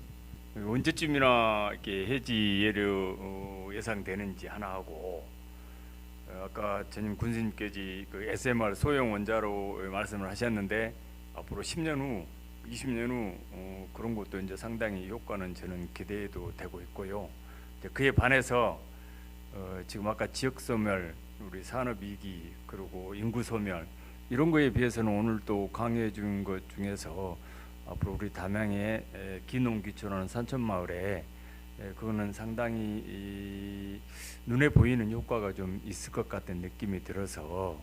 언제쯤이나 이렇게 해지 예류 예상되는지 하나 하고 아까 전임 군수님께서 그 SMR 소형 원자로 말씀을 하셨는데 앞으로 10년 후, 20년 후 그런 것도 이제 상당히 효과는 저는 기대도 되고 있고요. 이제 그에 반해서 지금 아까 지역 소멸, 우리 산업 위기 그리고 인구 소멸 이런 거에 비해서는 오늘 또 강의해 준 것 중에서 앞으로 우리 담양의 기농기촌하는 산천마을에 그거는 상당히 눈에 보이는 효과가 좀 있을 것 같은 느낌이 들어서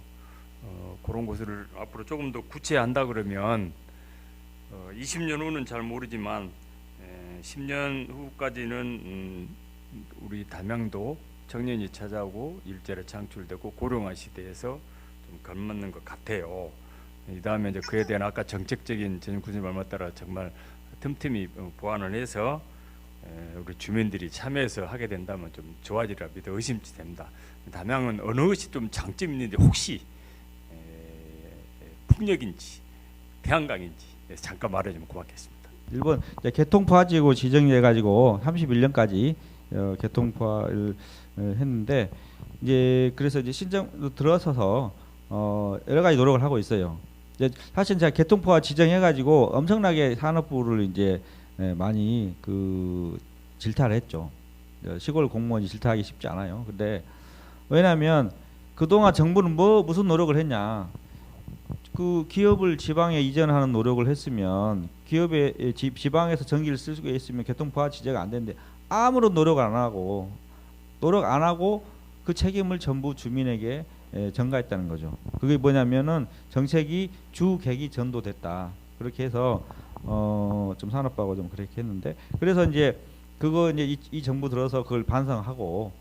그런 것을 앞으로 조금 더 구체한다 그러면 20년 후는 잘 모르지만 10년 후까지는 우리 담양도 청년이 찾아오고 일자리 창출되고 고령화 시대에서 좀 걸맞는 것 같아요. 이 다음에 이제 그에 대한 아까 정책적인 전임 군수님 말만 따라 정말 틈틈이 보완을 해서 우리 주민들이 참여해서 하게 된다면 좀 좋아지리라 믿어 의심치 됩니다. 담양은 어느 것이 좀 장점이 있는데 혹시 풍력인지 태양광인지 잠깐 말해주면 고맙겠습니다. 일본 개통포화지구 지정해 가지고 31년까지 개통포화를 했는데 이제 그래서 이제 신정도 들어서서 여러 가지 노력을 하고 있어요. 이제 사실 제가 개통포화 지정해 가지고 엄청나게 산업부를 이제 많이 그 질타를 했죠. 시골 공무원이 질타하기 쉽지 않아요. 근데 왜냐하면 그동안 정부는 무슨 노력을 했냐? 그 기업을 지방에 이전하는 노력을 했으면 기업에 지방에서 전기를 쓸 수 있으면 개통포화 지제가 안 되는데 아무런 노력 안 하고 그 책임을 전부 주민에게 전가했다는 거죠. 그게 뭐냐면은 정책이 주객이 전도됐다. 그렇게 해서 좀 산업부하고 좀 그렇게 했는데 그래서 이제 그거 이제 이 정부 들어서 그걸 반성하고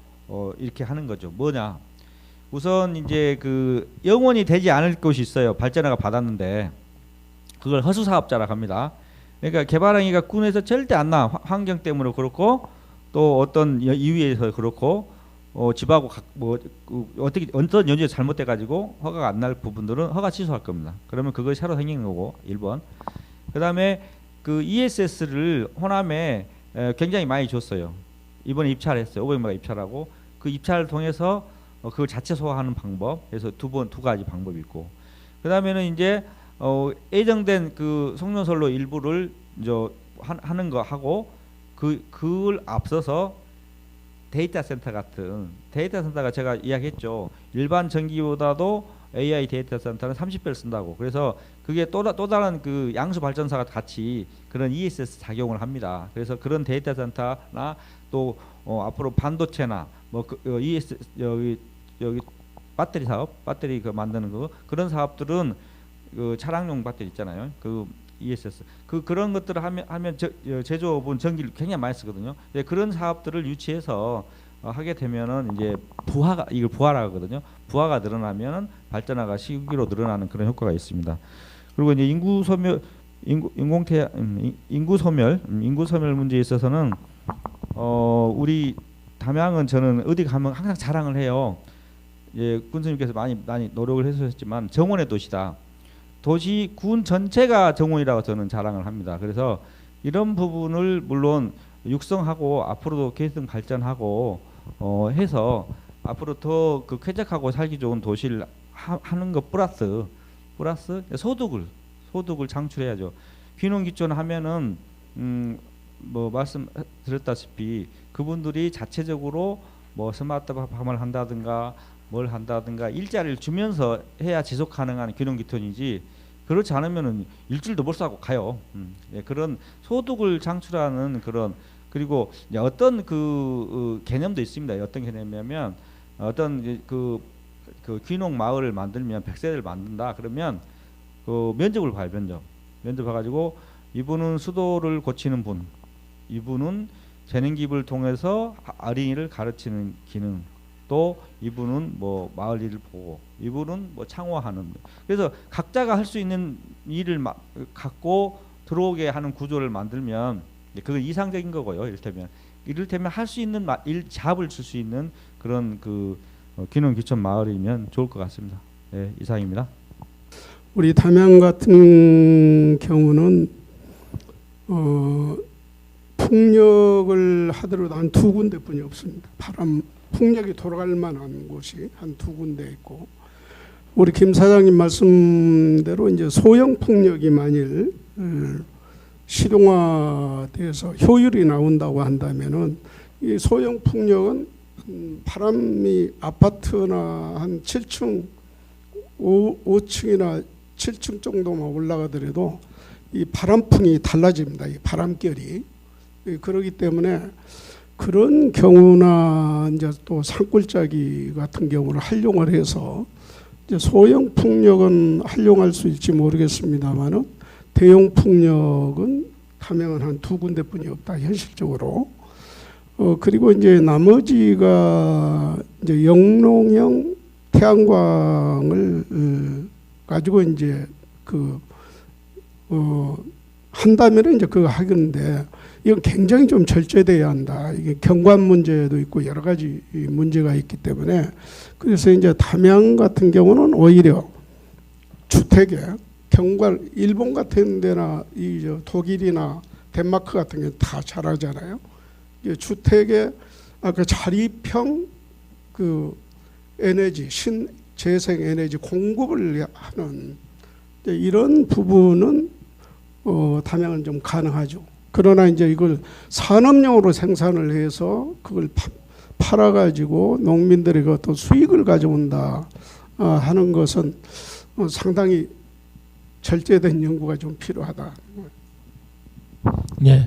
이렇게 하는 거죠. 뭐냐? 우선 이제 그 영원히 되지 않을 곳이 있어요. 발전회가 받았는데 그걸 허수 사업자라고 합니다. 그러니까 개발행위가 군에서 절대 안 나. 환경 때문에 그렇고 또 어떤 이유에서 그렇고 집하고 어떻게 어떤 연유에 잘못돼 가지고 허가가 안 날 부분들은 허가 취소할 겁니다. 그러면 그걸 새로 생기는 거고 1번. 그다음에 그 ESS를 호남에 굉장히 많이 줬어요. 이번에 입찰했어요. 500마가 입찰하고 그 입찰을 통해서 그걸 자체 소화하는 방법. 그래서 두 가지 방법이 있고. 그다음에는 이제 예정된 그 송년설로 일부를 이제 하는 거 하고 그걸 앞서서 데이터 센터 같은 데이터 센터가 제가 이야기했죠. 일반 전기보다도 AI 데이터 센터는 30배를 쓴다고. 그래서 그게 또 다른 그 양수 발전사가 같이 그런 ESS 작용을 합니다. 그래서 그런 데이터 센터나 또 앞으로 반도체나 뭐 ESS 여기 배터리 사업, 배터리 그 만드는 거 그런 사업들은 그 차량용 배터리 있잖아요. 그 ESS 그런 것들을 하면 제조업은 전기를 굉장히 많이 쓰거든요. 그런 사업들을 유치해서 하게 되면은 이제 이걸 부하라 하거든요. 부하가 늘어나면 발전화가 시기로 늘어나는 그런 효과가 있습니다. 그리고 이제 인구 소멸 문제에 있어서는 우리 담양은 저는 어디 가면 항상 자랑을 해요. 예, 군수님께서 많이 노력을 해주셨지만 정원의 도시다. 군 전체가 정원이라고 저는 자랑을 합니다. 그래서 이런 부분을 물론 육성하고 앞으로도 계속 발전하고 해서 앞으로 더 그 쾌적하고 살기 좋은 도시를 하는 것 플러스 소득을 창출해야죠. 귀농귀촌 하면은 뭐 말씀드렸다시피 그분들이 자체적으로 뭐 스마트팜을 한다든가 뭘 한다든가 일자리를 주면서 해야 지속 가능한 귀농귀촌이지 그렇지 않으면은 일주일도 못 사고 가요. 예, 그런 소득을 창출하는 그런 그리고 어떤 그 개념도 있습니다. 어떤 개념이냐면 어떤 그 귀농 마을을 만들면 100세대를 만든다 그러면 그 면접을 봐요. 면접 봐가지고 이분은 수도를 고치는 분, 이분은 재능기부를 통해서 어린이를 가르치는 기능, 또 이분은 뭐 마을 일을 보고 이분은 뭐 창호하는. 그래서 각자가 할 수 있는 일을 갖고 들어오게 하는 구조를 만들면 그건 이상적인 거고요. 이를테면 할 수 있는 잡을 줄 수 있는 그런 그 귀농귀촌 마을이면 좋을 것 같습니다. 네, 이상입니다. 우리 담양 같은 경우는 풍력을 하더라도 한 2군데뿐이 없습니다. 풍력이 돌아갈 만한 곳이 한 2군데 있고, 우리 김 사장님 말씀대로 이제 소형 풍력이 만일 실용화돼서 효율이 나온다고 한다면은 이 소형 풍력은 바람이 아파트나 한 7층, 5층이나 7층 정도만 올라가더라도 이 바람풍이 달라집니다. 이 바람결이. 그렇기 때문에 그런 경우나 이제 또 산골짜기 같은 경우를 활용을 해서 이제 소형 풍력은 활용할 수 있지 모르겠습니다만은 대형 풍력은 담양은 한 2군데뿐이 없다 현실적으로. 그리고 이제 나머지가 이제 영농형 태양광을 가지고 이제 한다면 이제 그거 하겠는데 이건 굉장히 좀 절제돼야 한다. 이게 경관 문제도 있고 여러 가지 문제가 있기 때문에 그래서 이제 담양 같은 경우는 오히려 주택에 경관 일본 같은 데나 이 독일이나 덴마크 같은 경우 다 잘하잖아요. 주택에 아까 자립형 그 에너지 신재생 에너지 공급을 하는 이런 부분은 담양은 좀 가능하죠. 그러나 이제 이걸 산업용으로 생산을 해서 그걸 팔아가지고 농민들에게 어떤 수익을 가져온다 하는 것은 상당히 절제된 연구가 좀 필요하다. 예.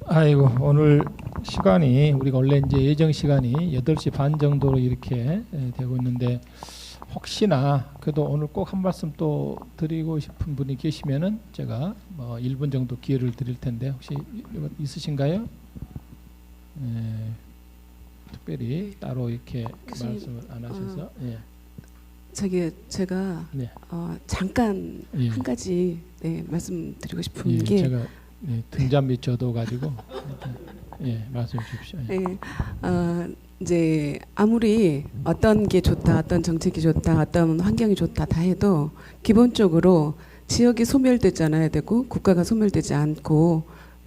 아이고 오늘 시간이 우리가 원래 이제 예정 시간이 8시 반 정도로 이렇게 되고 있는데 혹시나 그래도 오늘 꼭 한 말씀 또 드리고 싶은 분이 계시면은 제가 뭐 1분 정도 기회를 드릴 텐데 혹시 있으신가요? 특별히 따로 이렇게 말씀을 안 하셔서 제가 네. 잠깐 예. 한 가지 말씀드리고 싶은 게 제가 등잔 밑 져도 가지고 예, 말씀해 주십시오. 예. 네, 이제 아무리 어떤 게 좋다, 어떤 정책이 좋다, 어떤 환경이 좋다 다 해도 기본적으로 지역이 소멸되지 않아야 되고 국가가 소멸되지 않고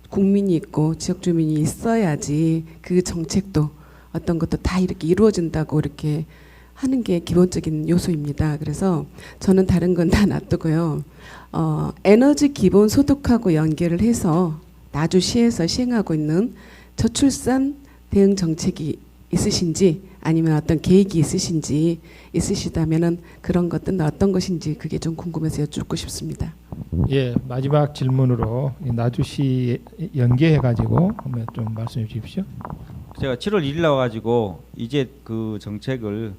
국민이 있고 지역 주민이 있어야지 그 정책도 어떤 것도 다 이렇게 이루어진다고 이렇게 하는 게 기본적인 요소입니다. 그래서 저는 다른 건 다 놔두고요. 에너지 기본 소득하고 연계를 해서 나주시에서 시행하고 있는 저출산 대응 정책이 있으신지 아니면 어떤 계획이 있으시다면은 그런 것들은 어떤 것인지 그게 좀 궁금해서 여쭙고 싶습니다. 예, 마지막 질문으로 이 나주시 연계해 가지고 한번 좀 말씀해 주십시오. 제가 7월 1일 나와가지고 이제 그 정책을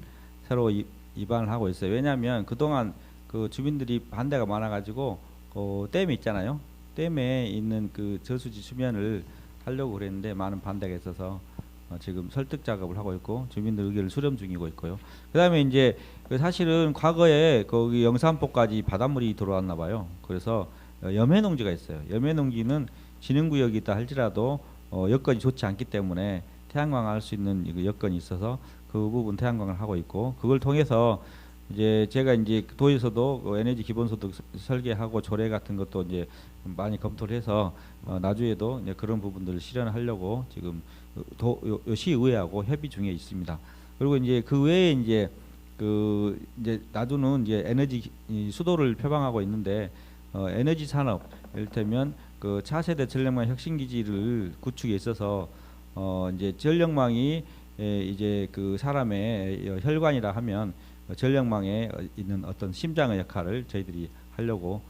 새로 입안을 하고 있어요. 왜냐하면 그동안 그 주민들이 반대가 많아가지고 댐이 있잖아요. 댐에 있는 그 저수지 수면을 하려고 그랬는데 많은 반대가 있어서 지금 설득 작업을 하고 있고 주민들 의견을 수렴 중이고 있고요. 그다음에 이제 사실은 과거에 거기 영산포까지 바닷물이 들어왔나 봐요. 그래서 염해농지가 있어요. 염해농지는 진흥구역이다 할지라도 여건이 좋지 않기 때문에 태양광을 할 수 있는 여건이 있어서 그 부분 태양광을 하고 있고 그걸 통해서 이제 제가 이제 도에서도 에너지 기본소득 설계하고 조례 같은 것도 이제 많이 검토를 해서 나주에도 이제 그런 부분들을 실현하려고 지금 시의회하고 협의 중에 있습니다. 그리고 이제 그 외에 이제 이제 나주는 이제 에너지 수도를 표방하고 있는데 에너지 산업 이를테면 그 차세대 전력망 혁신 기지를 구축에 있어서 이제 전력망이 이제 그 사람의 혈관이라 하면 전력망에 있는 어떤 심장의 역할을 저희들이 하려고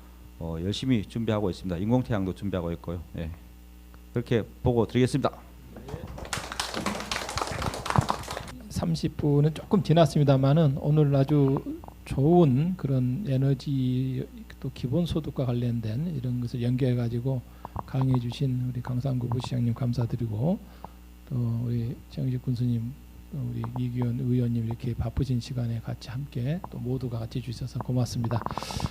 열심히 준비하고 있습니다. 인공태양도 준비하고 있고요. 예. 그렇게 보고 드리겠습니다. 30분은 조금 지났습니다만은 오늘 아주 좋은 그런 에너지 또 기본소득과 관련된 이런 것을 연계해 가지고 강의해 주신 우리 강상구 부시장님 감사드리고 또 우리 정식 군수님 또 우리 이기현 의원님 이렇게 바쁘신 시간에 같이 함께 또 모두가 같이 주셔서 고맙습니다.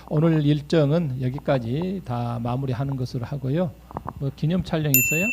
오늘 일정은 여기까지 다 마무리하는 것으로 하고요. 뭐 기념 촬영 있어요?